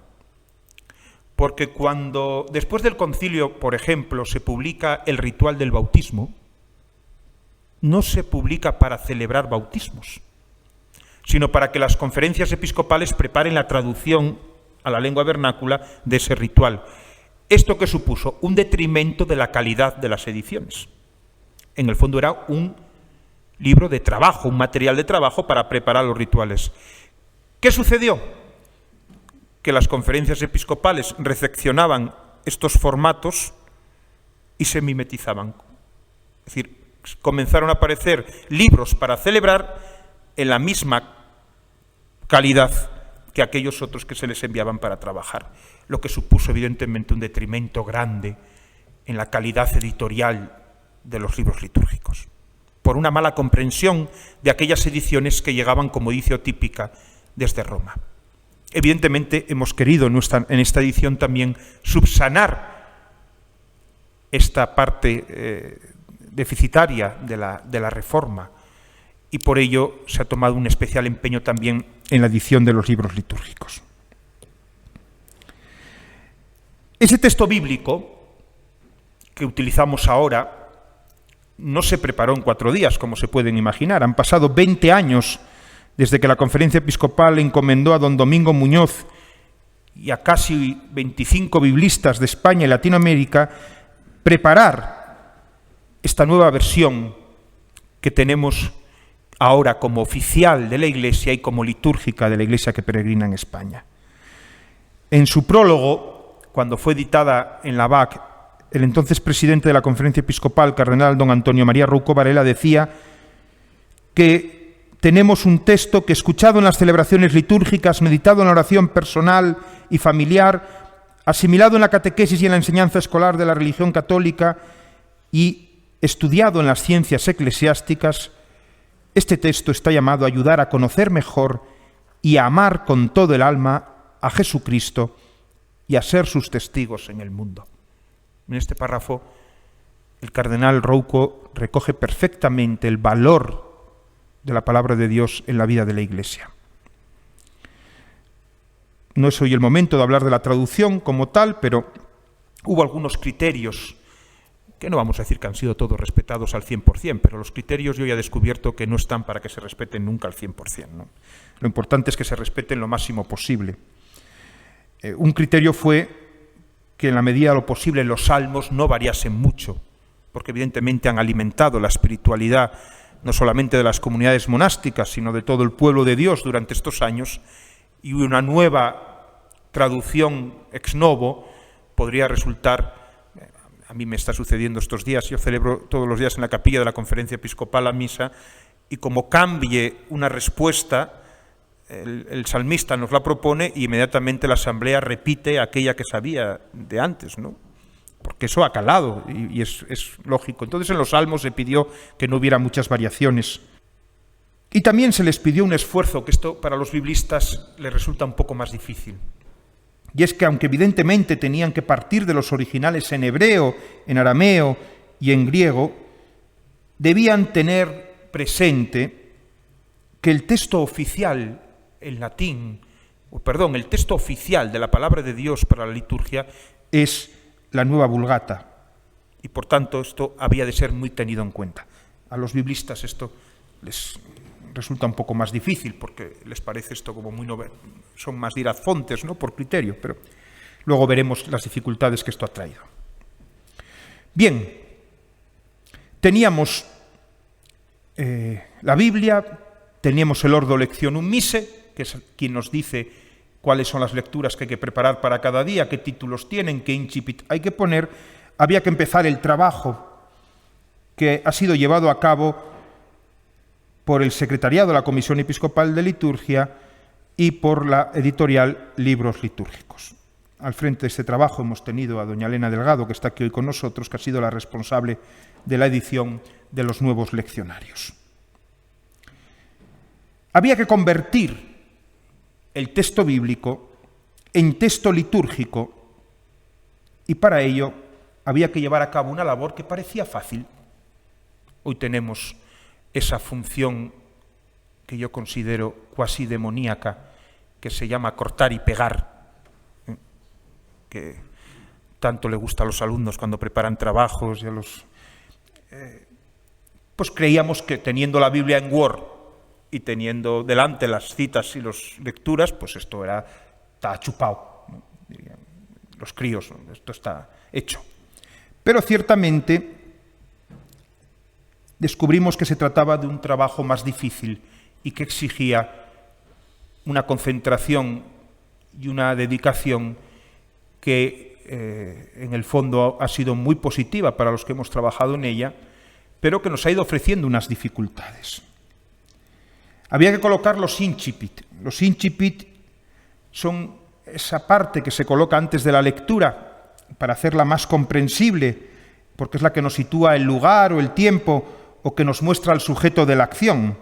Porque cuando después del concilio, por ejemplo, se publica el ritual del bautismo, no se publica para celebrar bautismos, sino para que las conferencias episcopales preparen la traducción a la lengua vernácula de ese ritual. ¿Esto qué supuso? Un detrimento de la calidad de las ediciones. En el fondo era un libro de trabajo, un material de trabajo para preparar los rituales. ¿Qué sucedió? Que las conferencias episcopales recepcionaban estos formatos y se mimetizaban. Es decir, comenzaron a aparecer libros para celebrar en la misma calidad que aquellos otros que se les enviaban para trabajar, lo que supuso evidentemente un detrimento grande en la calidad editorial de los libros litúrgicos, por una mala comprensión de aquellas ediciones que llegaban como edición típica desde Roma. Evidentemente hemos querido en esta edición también subsanar esta parte deficitaria de la Reforma, y por ello se ha tomado un especial empeño también en la edición de los libros litúrgicos. Ese texto bíblico que utilizamos ahora no se preparó en 4 días, como se pueden imaginar. Han pasado 20 años desde que la Conferencia Episcopal encomendó a don Domingo Muñoz y a casi 25 biblistas de España y Latinoamérica preparar esta nueva versión que tenemos ahora como oficial de la Iglesia y como litúrgica de la Iglesia que peregrina en España. En su prólogo, cuando fue editada en la BAC, el entonces presidente de la Conferencia Episcopal, cardenal don Antonio María Rouco Varela, decía que tenemos un texto que, escuchado en las celebraciones litúrgicas, meditado en la oración personal y familiar, asimilado en la catequesis y en la enseñanza escolar de la religión católica y estudiado en las ciencias eclesiásticas, este texto está llamado a ayudar a conocer mejor y a amar con todo el alma a Jesucristo y a ser sus testigos en el mundo. En este párrafo, el cardenal Rouco recoge perfectamente el valor de la palabra de Dios en la vida de la Iglesia. No es hoy el momento de hablar de la traducción como tal, pero hubo algunos criterios que no vamos a decir que han sido todos respetados al 100%, pero los criterios yo ya he descubierto que no están para que se respeten nunca al 100%, ¿no? Lo importante es que se respeten lo máximo posible. Un criterio fue que en la medida de lo posible los salmos no variasen mucho, porque evidentemente han alimentado la espiritualidad no solamente de las comunidades monásticas, sino de todo el pueblo de Dios durante estos años, y una nueva traducción ex novo podría resultar. A mí me está sucediendo estos días, yo celebro todos los días en la capilla de la Conferencia Episcopal la misa, y como cambie una respuesta, el salmista nos la propone y inmediatamente la asamblea repite aquella que sabía de antes, ¿no? Porque eso ha calado y es lógico. Entonces en los salmos se pidió que no hubiera muchas variaciones. Y también se les pidió un esfuerzo, que esto para los biblistas les resulta un poco más difícil. Y es que aunque evidentemente tenían que partir de los originales en hebreo, en arameo y en griego, debían tener presente que el texto oficial en latín, el texto oficial de la palabra de Dios para la liturgia es la Nueva Vulgata. Y por tanto esto había de ser muy tenido en cuenta. A los biblistas esto les resulta un poco más difícil, porque les parece esto como muy son más fontes, ¿no?, por criterio, pero luego veremos las dificultades que esto ha traído. Bien, teníamos la Biblia, teníamos el Ordo Lectionum Mise, que es quien nos dice cuáles son las lecturas que hay que preparar para cada día, qué títulos tienen, qué incipit hay que poner. Había que empezar el trabajo que ha sido llevado a cabo por el Secretariado de la Comisión Episcopal de Liturgia y por la editorial Libros Litúrgicos. Al frente de este trabajo hemos tenido a doña Elena Delgado, que está aquí hoy con nosotros, que ha sido la responsable de la edición de los nuevos leccionarios. Había que convertir el texto bíblico en texto litúrgico y para ello había que llevar a cabo una labor que parecía fácil. Hoy tenemos esa función que yo considero cuasi demoníaca, que se llama cortar y pegar, que tanto le gusta a los alumnos cuando preparan trabajos y a los... pues creíamos que teniendo la Biblia en Word y teniendo delante las citas y las lecturas, pues esto está chupado, ¿no?, dirían los críos, ¿no?, esto está hecho. Pero ciertamente descubrimos que se trataba de un trabajo más difícil y que exigía una concentración y una dedicación que en el fondo ha sido muy positiva para los que hemos trabajado en ella, pero que nos ha ido ofreciendo unas dificultades. Había que colocar los incipit. Los incipit son esa parte que se coloca antes de la lectura para hacerla más comprensible, porque es la que nos sitúa el lugar o el tiempo o que nos muestra el sujeto de la acción.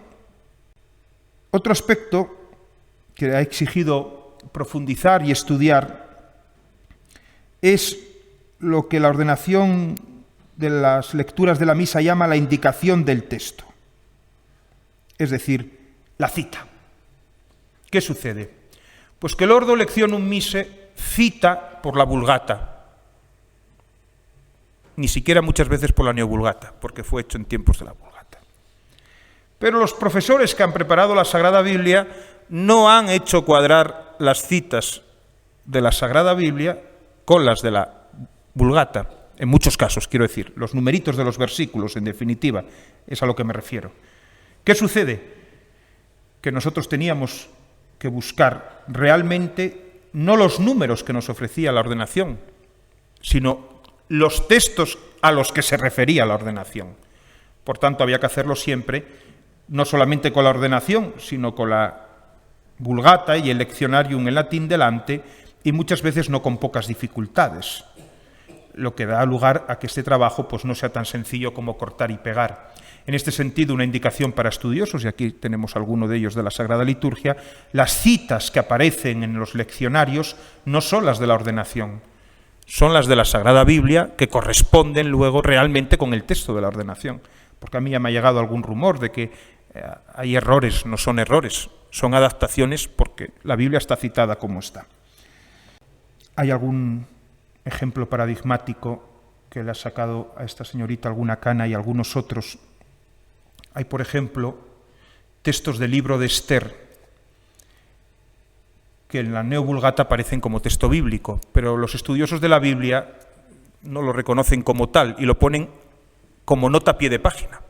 Otro aspecto que ha exigido profundizar y estudiar es lo que la ordenación de las lecturas de la misa llama la indicación del texto, es decir, la cita. ¿Qué sucede? Pues que el Ordo Lectionum Mise cita por la Vulgata, ni siquiera muchas veces por la Neovulgata, porque fue hecho en tiempos de la Vulgata. Pero los profesores que han preparado la Sagrada Biblia no han hecho cuadrar las citas de la Sagrada Biblia con las de la Vulgata, en muchos casos, quiero decir, los numeritos de los versículos, en definitiva, es a lo que me refiero. ¿Qué sucede? Que nosotros teníamos que buscar realmente no los números que nos ofrecía la ordenación, sino los textos a los que se refería la ordenación. Por tanto, había que hacerlo siempre, no solamente con la ordenación, sino con la Vulgata y el leccionarium en latín delante, y muchas veces no con pocas dificultades, lo que da lugar a que este trabajo pues, no sea tan sencillo como cortar y pegar. En este sentido, una indicación para estudiosos, y aquí tenemos alguno de ellos de la Sagrada Liturgia, las citas que aparecen en los leccionarios no son las de la ordenación, son las de la Sagrada Biblia que corresponden luego realmente con el texto de la ordenación. Porque a mí ya me ha llegado algún rumor de que hay errores, no son errores, son adaptaciones porque la Biblia está citada como está. ¿Hay algún ejemplo paradigmático que le ha sacado a esta señorita alguna cana y a algunos otros? Hay, por ejemplo, textos del libro de Esther que en la Neovulgata aparecen como texto bíblico, pero los estudiosos de la Biblia no lo reconocen como tal y lo ponen como nota a pie de página.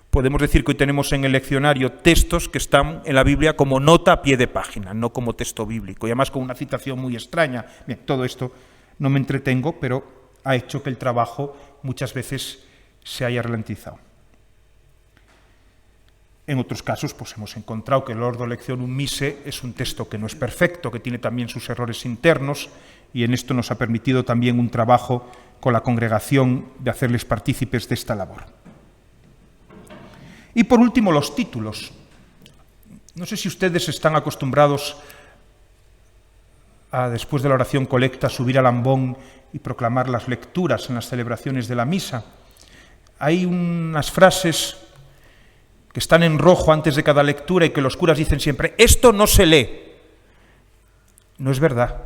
Podemos decir que hoy tenemos en el leccionario textos que están en la Biblia como nota a pie de página, no como texto bíblico, y además con una citación muy extraña. Bien, todo esto no me entretengo, pero ha hecho que el trabajo muchas veces se haya ralentizado. En otros casos, pues hemos encontrado que el Ordo Lectionum Mise es un texto que no es perfecto, que tiene también sus errores internos, y en esto nos ha permitido también un trabajo con la congregación de hacerles partícipes de esta labor. Y por último, los títulos. No sé si ustedes están acostumbrados a, después de la oración colecta, subir al ambón y proclamar las lecturas en las celebraciones de la misa. Hay unas frases que están en rojo antes de cada lectura y que los curas dicen siempre, esto no se lee. No es verdad.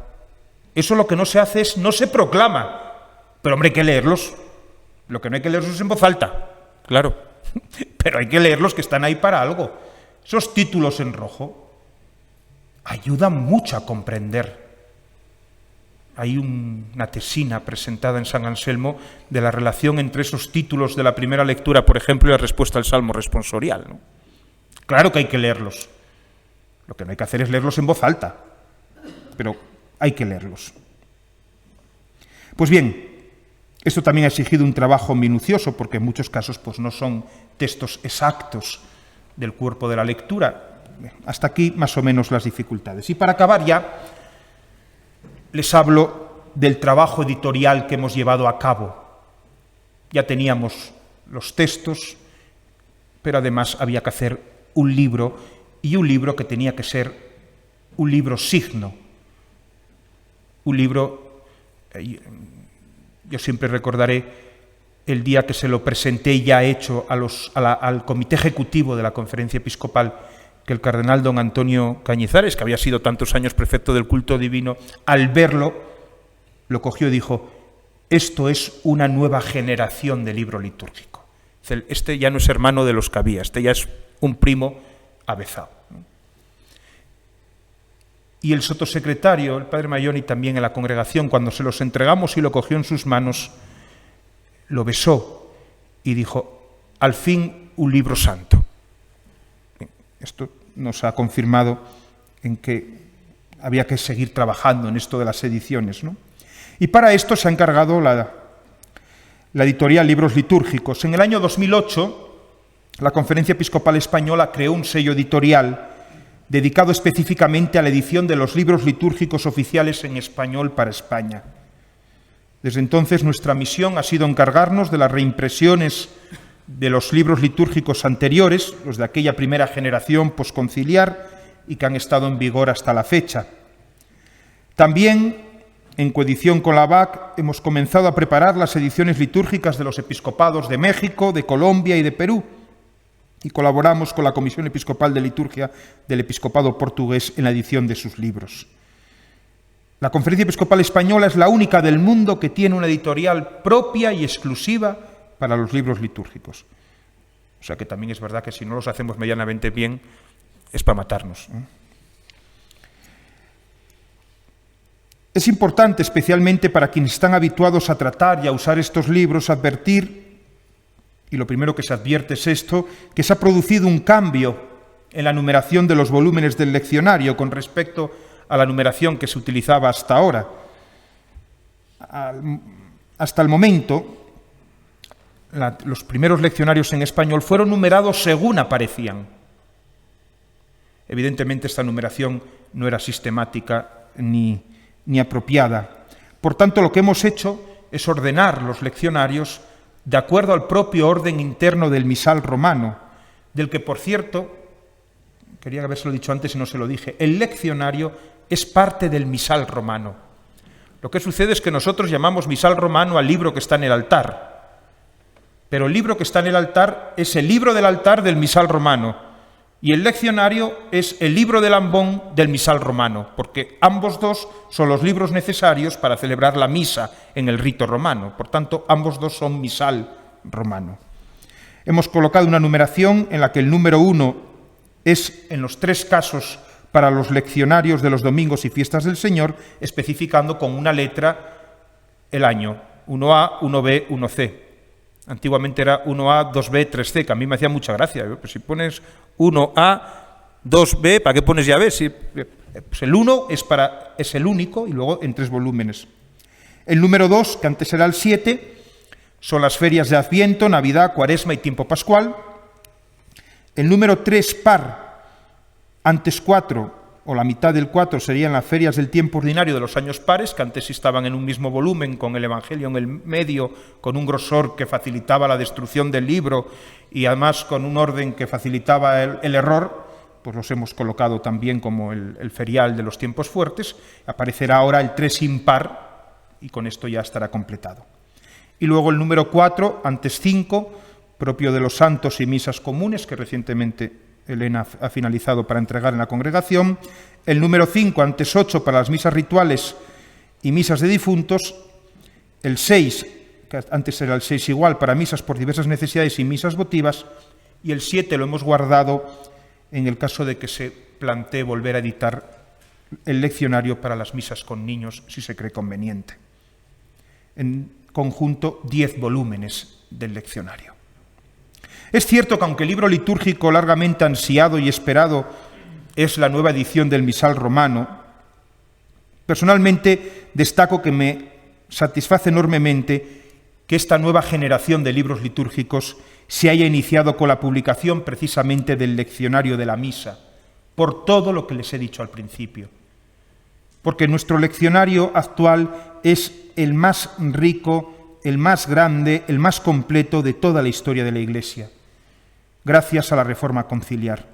Eso lo que no se hace es, no se proclama. Pero hombre, hay que leerlos. Lo que no hay que leerlos es en voz alta, claro. Pero hay que leerlos, que están ahí para algo. esos títulos en rojo ayudan mucho a comprender. Hay una tesina presentada en San Anselmo de la relación entre esos títulos de la primera lectura, por ejemplo, y la respuesta al Salmo responsorial, ¿no? Claro que hay que leerlos. Lo que no hay que hacer es leerlos en voz alta, pero hay que leerlos. Pues bien, esto también ha exigido un trabajo minucioso, porque en muchos casos pues, no son textos exactos del cuerpo de la lectura. Hasta aquí más o menos las dificultades. Y para acabar ya, les hablo del trabajo editorial que hemos llevado a cabo. Ya teníamos los textos, pero además había que hacer un libro, y un libro que tenía que ser un libro signo. Un libro, yo siempre recordaré el día que se lo presenté ya hecho al comité ejecutivo de la Conferencia Episcopal, que el cardenal don Antonio Cañizares, que había sido tantos años prefecto del culto divino, al verlo, lo cogió y dijo: esto es una nueva generación de libro litúrgico. Este ya no es hermano de los que había, este ya es un primo avezado. Y el sotosecretario, el padre Mayoni, también en la congregación, cuando se los entregamos y lo cogió en sus manos, lo besó y dijo: al fin un libro santo. Esto nos ha confirmado en que había que seguir trabajando en esto de las ediciones, ¿no? Y para esto se ha encargado la editorial Libros Litúrgicos. En el año 2008, la Conferencia Episcopal Española creó un sello editorial dedicado específicamente a la edición de los libros litúrgicos oficiales en español para España. Desde entonces, nuestra misión ha sido encargarnos de las reimpresiones de los libros litúrgicos anteriores, los de aquella primera generación posconciliar y que han estado en vigor hasta la fecha. También, en coedición con la ABAC, hemos comenzado a preparar las ediciones litúrgicas de los episcopados de México, de Colombia y de Perú, y colaboramos con la Comisión Episcopal de Liturgia del Episcopado Portugués en la edición de sus libros. La Conferencia Episcopal Española es la única del mundo que tiene una editorial propia y exclusiva para los libros litúrgicos. O sea que también es verdad que si no los hacemos medianamente bien, es para matarnos, ¿eh? Es importante, especialmente para quienes están habituados a tratar y a usar estos libros, advertir, y lo primero que se advierte es esto, que se ha producido un cambio en la numeración de los volúmenes del leccionario con respecto a la numeración que se utilizaba hasta ahora. Hasta el momento, los primeros leccionarios en español fueron numerados según aparecían. Evidentemente, esta numeración no era sistemática ni apropiada. Por tanto, lo que hemos hecho es ordenar los leccionarios de acuerdo al propio orden interno del misal romano, del que, por cierto, quería habérselo dicho antes y no se lo dije, el leccionario es parte del misal romano. Lo que sucede es que nosotros llamamos misal romano al libro que está en el altar, pero el libro que está en el altar es el libro del altar del misal romano, y el leccionario es el libro del ambón del misal romano, porque ambos dos son los libros necesarios para celebrar la misa en el rito romano. Por tanto, ambos dos son misal romano. Hemos colocado una numeración en la que el número 1 es, en los 3 casos, para los leccionarios de los domingos y fiestas del Señor, especificando con una letra el año, 1A, 1B, 1C. Antiguamente era 1A, 2B, 3C, que a mí me hacía mucha gracia. Pues si pones 1A, 2B, ¿para qué pones ya B? Pues el 1 es el único y luego en 3 volúmenes. El número 2, que antes era el 7, son las ferias de Adviento, Navidad, Cuaresma y tiempo pascual. El número 3, par, antes 4, o la mitad del 4 serían las ferias del tiempo ordinario de los años pares, que antes estaban en un mismo volumen, con el Evangelio en el medio, con un grosor que facilitaba la destrucción del libro y además con un orden que facilitaba el error, pues los hemos colocado también como el ferial de los tiempos fuertes. Aparecerá ahora el 3 impar y con esto ya estará completado. Y luego el número 4, antes 5, propio de los santos y misas comunes, que recientemente Elena ha finalizado para entregar en la congregación. El número 5, antes 8, para las misas rituales y misas de difuntos. El 6, que antes era el 6 igual, para misas por diversas necesidades y misas votivas. Y el 7 lo hemos guardado en el caso de que se plantee volver a editar el leccionario para las misas con niños, si se cree conveniente. En conjunto, 10 volúmenes del leccionario. Es cierto que aunque el libro litúrgico largamente ansiado y esperado es la nueva edición del Misal Romano, personalmente destaco que me satisface enormemente que esta nueva generación de libros litúrgicos se haya iniciado con la publicación precisamente del leccionario de la misa, por todo lo que les he dicho al principio. Porque nuestro leccionario actual es el más rico, el más grande, el más completo de toda la historia de la Iglesia, gracias a la Reforma Conciliar.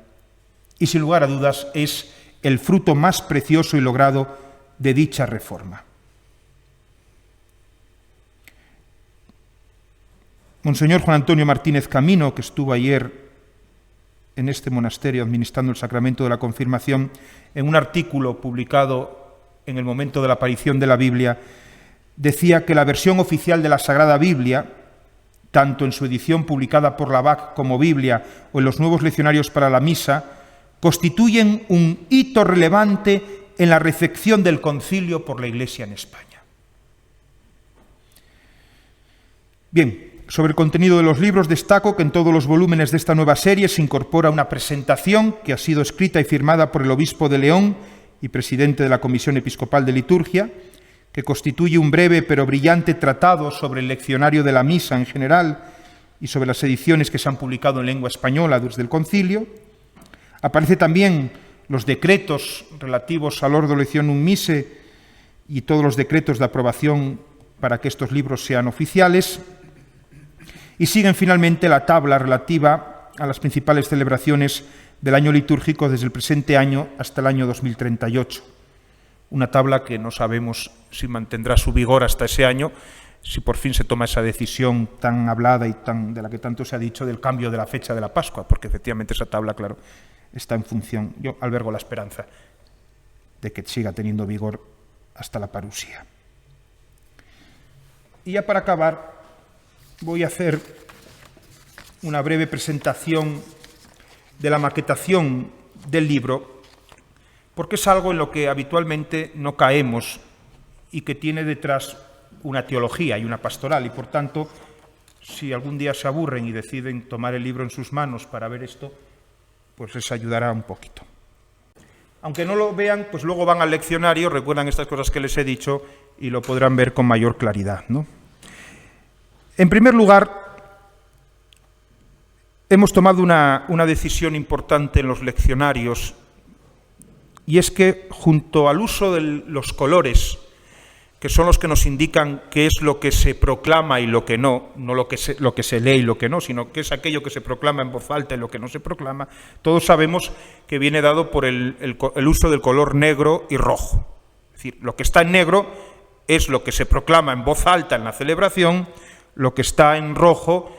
Y sin lugar a dudas es el fruto más precioso y logrado de dicha reforma. Monseñor Juan Antonio Martínez Camino, que estuvo ayer en este monasterio administrando el sacramento de la confirmación, en un artículo publicado en el momento de la aparición de la Biblia, decía que la versión oficial de la Sagrada Biblia, tanto en su edición publicada por la BAC como Biblia o en los nuevos leccionarios para la misa, constituyen un hito relevante en la recepción del concilio por la Iglesia en España. Bien, sobre el contenido de los libros destaco que en todos los volúmenes de esta nueva serie se incorpora una presentación que ha sido escrita y firmada por el obispo de León y presidente de la Comisión Episcopal de Liturgia, que constituye un breve pero brillante tratado sobre el leccionario de la misa en general y sobre las ediciones que se han publicado en lengua española desde el concilio. Aparece también los decretos relativos al Ordo Lectionum Missae y todos los decretos de aprobación para que estos libros sean oficiales. Y siguen finalmente la tabla relativa a las principales celebraciones del año litúrgico desde el presente año hasta el año 2038. Una tabla que no sabemos si mantendrá su vigor hasta ese año, si por fin se toma esa decisión tan hablada y de la que tanto se ha dicho del cambio de la fecha de la Pascua, porque efectivamente esa tabla, claro, está en función. Yo albergo la esperanza de que siga teniendo vigor hasta la parusía. Y ya para acabar, voy a hacer una breve presentación de la maquetación del libro, porque es algo en lo que habitualmente no caemos y que tiene detrás una teología y una pastoral, y por tanto, si algún día se aburren y deciden tomar el libro en sus manos para ver esto, pues les ayudará un poquito. Aunque no lo vean, pues luego van al leccionario, recuerdan estas cosas que les he dicho y lo podrán ver con mayor claridad, ¿no? En primer lugar, hemos tomado una decisión importante en los leccionarios, y es que junto al uso de los colores, que son los que nos indican qué es lo que se proclama y lo que no lo que se lee y lo que no, sino qué es aquello que se proclama en voz alta y lo que no se proclama, todos sabemos que viene dado por el uso del color negro y rojo. Es decir, lo que está en negro es lo que se proclama en voz alta en la celebración, lo que está en rojo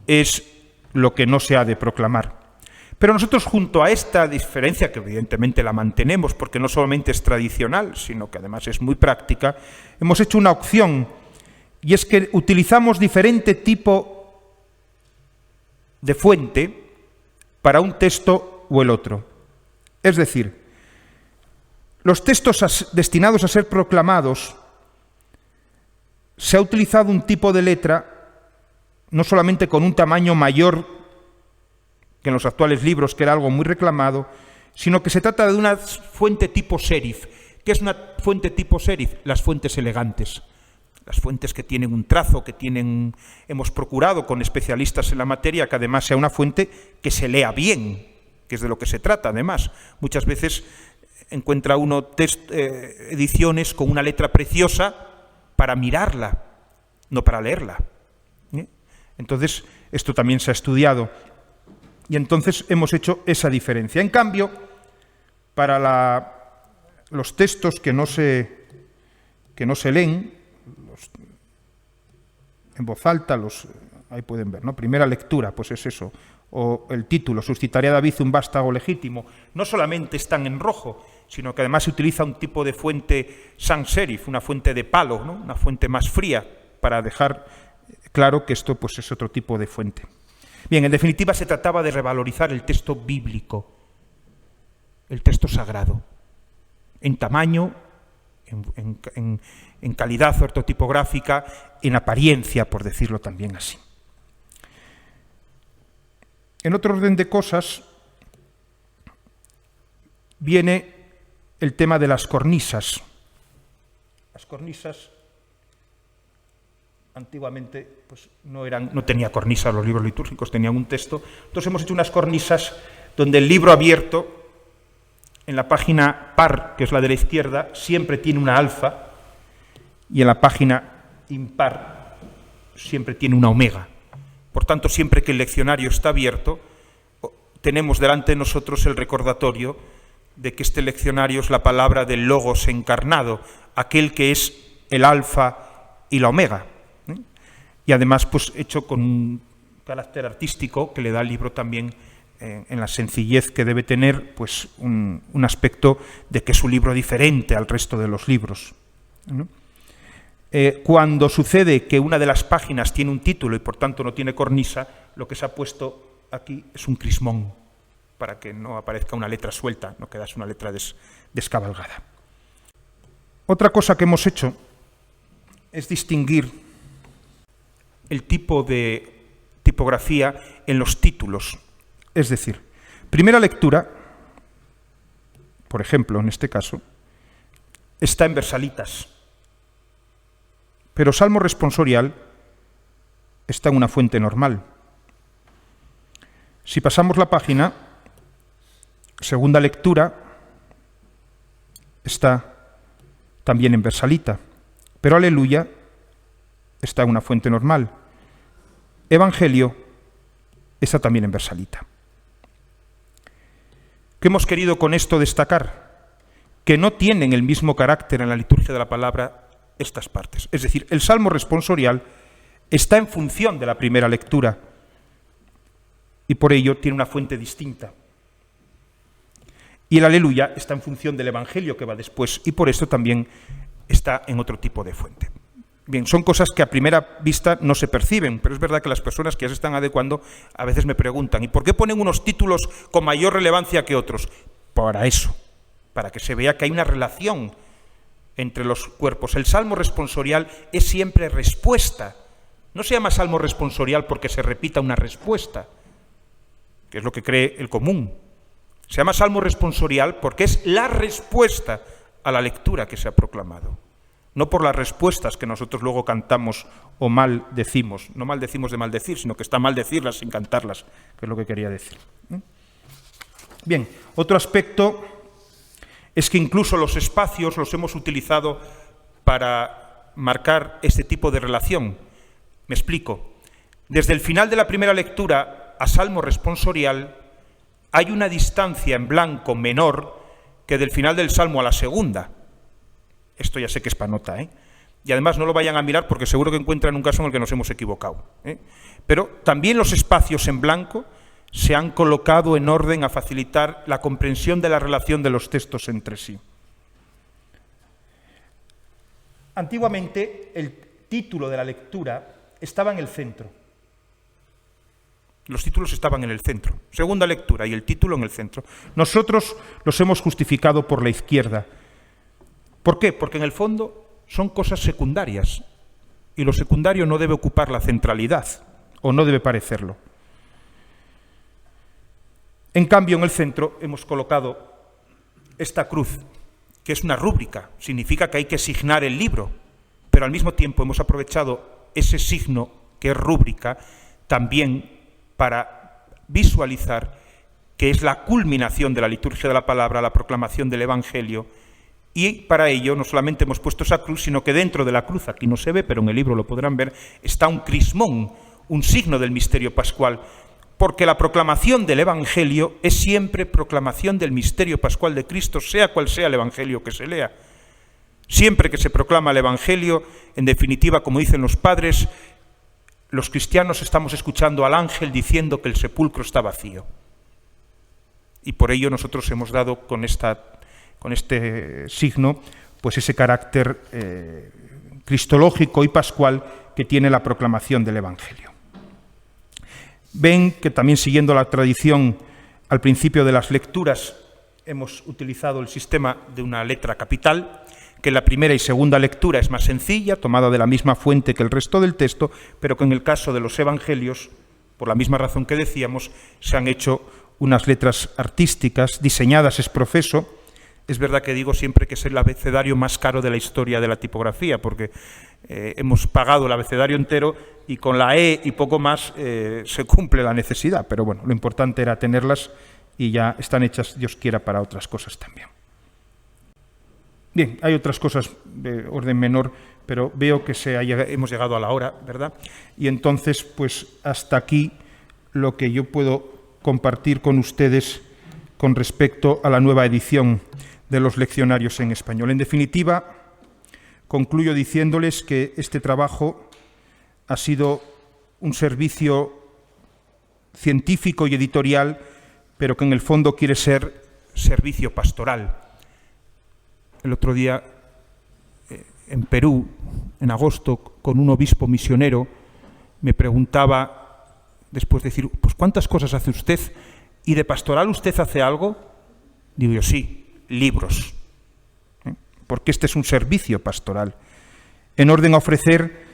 es lo que no se ha de proclamar. Pero nosotros, junto a esta diferencia, que evidentemente la mantenemos porque no solamente es tradicional, sino que además es muy práctica, hemos hecho una opción, y es que utilizamos diferente tipo de fuente para un texto o el otro. Es decir, los textos destinados a ser proclamados, se ha utilizado un tipo de letra no solamente con un tamaño mayor que en los actuales libros, que era algo muy reclamado, sino que se trata de una fuente tipo serif. ¿Qué es una fuente tipo serif? Las fuentes elegantes, las fuentes que tienen un trazo, hemos procurado con especialistas en la materia que además sea una fuente que se lea bien, que es de lo que se trata además. Muchas veces encuentra uno ediciones con una letra preciosa para mirarla, no para leerla. Entonces, esto también se ha estudiado. Y entonces hemos hecho esa diferencia. En cambio, para los textos que no se leen, en voz alta, ahí pueden ver, ¿no? Primera lectura, pues es eso. O el título, suscitaré a David un vástago legítimo. No solamente están en rojo, sino que además se utiliza un tipo de fuente sans serif, una fuente de palo, ¿no? Una fuente más fría, para dejar claro que esto pues es otro tipo de fuente. Bien, en definitiva se trataba de revalorizar el texto bíblico, el texto sagrado, en tamaño, en calidad ortotipográfica, en apariencia, por decirlo también así. En otro orden de cosas, viene el tema de las cornisas. Las cornisas, antiguamente, pues no tenía cornisas los libros litúrgicos, tenían un texto. Entonces hemos hecho unas cornisas donde el libro abierto, en la página par, que es la de la izquierda, siempre tiene una alfa, y en la página impar siempre tiene una omega. Por tanto, siempre que el leccionario está abierto, tenemos delante de nosotros el recordatorio de que este leccionario es la palabra del Logos encarnado, aquel que es el alfa y la omega. Y además, pues hecho con un carácter artístico que le da al libro también, en la sencillez que debe tener, pues un aspecto de que es un libro diferente al resto de los libros, ¿no? Cuando sucede que una de las páginas tiene un título y por tanto no tiene cornisa, lo que se ha puesto aquí es un crismón, para que no aparezca una letra suelta, no quedase una letra descabalgada. Otra cosa que hemos hecho es distinguir el tipo de tipografía en los títulos. Es decir, primera lectura, por ejemplo, en este caso, está en versalitas, pero Salmo responsorial está en una fuente normal. Si pasamos la página, segunda lectura está también en versalita, pero aleluya está en una fuente normal. Evangelio está también en versalita. ¿Qué hemos querido con esto destacar? Que no tienen el mismo carácter en la liturgia de la palabra estas partes. Es decir, el Salmo responsorial está en función de la primera lectura y por ello tiene una fuente distinta. Y el aleluya está en función del Evangelio que va después y por esto también está en otro tipo de fuente. Bien, son cosas que a primera vista no se perciben, pero es verdad que las personas que ya se están adecuando a veces me preguntan, ¿y por qué ponen unos títulos con mayor relevancia que otros? Para eso, para que se vea que hay una relación entre los cuerpos. El Salmo responsorial es siempre respuesta. No se llama Salmo responsorial porque se repita una respuesta, que es lo que cree el común. Se llama Salmo responsorial porque es la respuesta a la lectura que se ha proclamado. No por las respuestas que nosotros luego cantamos o maldecimos. No maldecimos de maldecir, sino que está mal decirlas sin cantarlas, que es lo que quería decir. Bien, otro aspecto es que incluso los espacios los hemos utilizado para marcar este tipo de relación. Me explico. Desde el final de la primera lectura a Salmo responsorial hay una distancia en blanco menor que del final del Salmo a la segunda. Esto ya sé que es panota, ¿eh? Y además no lo vayan a mirar porque seguro que encuentran un caso en el que nos hemos equivocado, ¿eh? Pero también los espacios en blanco se han colocado en orden a facilitar la comprensión de la relación de los textos entre sí. Antiguamente el título de la lectura estaba en el centro. Los títulos estaban en el centro. Segunda lectura y el título en el centro. Nosotros los hemos justificado por la izquierda. ¿Por qué? Porque en el fondo son cosas secundarias y lo secundario no debe ocupar la centralidad o no debe parecerlo. En cambio, en el centro hemos colocado esta cruz, que es una rúbrica, significa que hay que signar el libro, pero al mismo tiempo hemos aprovechado ese signo que es rúbrica también para visualizar que es la culminación de la liturgia de la palabra, la proclamación del Evangelio. Y para ello no solamente hemos puesto esa cruz, sino que dentro de la cruz, aquí no se ve, pero en el libro lo podrán ver, está un crismón, un signo del misterio pascual, porque la proclamación del Evangelio es siempre proclamación del misterio pascual de Cristo, sea cual sea el Evangelio que se lea. Siempre que se proclama el Evangelio, en definitiva, como dicen los padres, los cristianos estamos escuchando al ángel diciendo que el sepulcro está vacío. Y por ello nosotros hemos dado con este signo, pues ese carácter cristológico y pascual que tiene la proclamación del Evangelio. Ven que también siguiendo la tradición al principio de las lecturas hemos utilizado el sistema de una letra capital, que en la primera y segunda lectura es más sencilla, tomada de la misma fuente que el resto del texto, pero que en el caso de los evangelios, por la misma razón que decíamos, se han hecho unas letras artísticas diseñadas ex professo. Es verdad que digo siempre que es el abecedario más caro de la historia de la tipografía, porque hemos pagado el abecedario entero y con la E y poco más se cumple la necesidad, pero bueno, lo importante era tenerlas y ya están hechas, Dios quiera, para otras cosas también. Bien, hay otras cosas de orden menor, pero veo que hemos llegado a la hora, ¿verdad? Y entonces, pues hasta aquí lo que yo puedo compartir con ustedes con respecto a la nueva edición de los leccionarios en español. En definitiva, concluyo diciéndoles que este trabajo ha sido un servicio científico y editorial, pero que en el fondo quiere ser servicio pastoral. El otro día, en Perú, en agosto, con un obispo misionero, me preguntaba, después de decir, pues ¿cuántas cosas hace usted? ¿Y de pastoral usted hace algo? Digo yo, sí, libros. Porque este es un servicio pastoral, en orden a ofrecer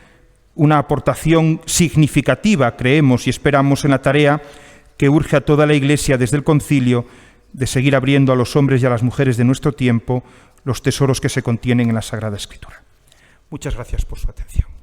una aportación significativa, creemos y esperamos, en la tarea que urge a toda la Iglesia desde el Concilio de seguir abriendo a los hombres y a las mujeres de nuestro tiempo los tesoros que se contienen en la Sagrada Escritura. Muchas gracias por su atención.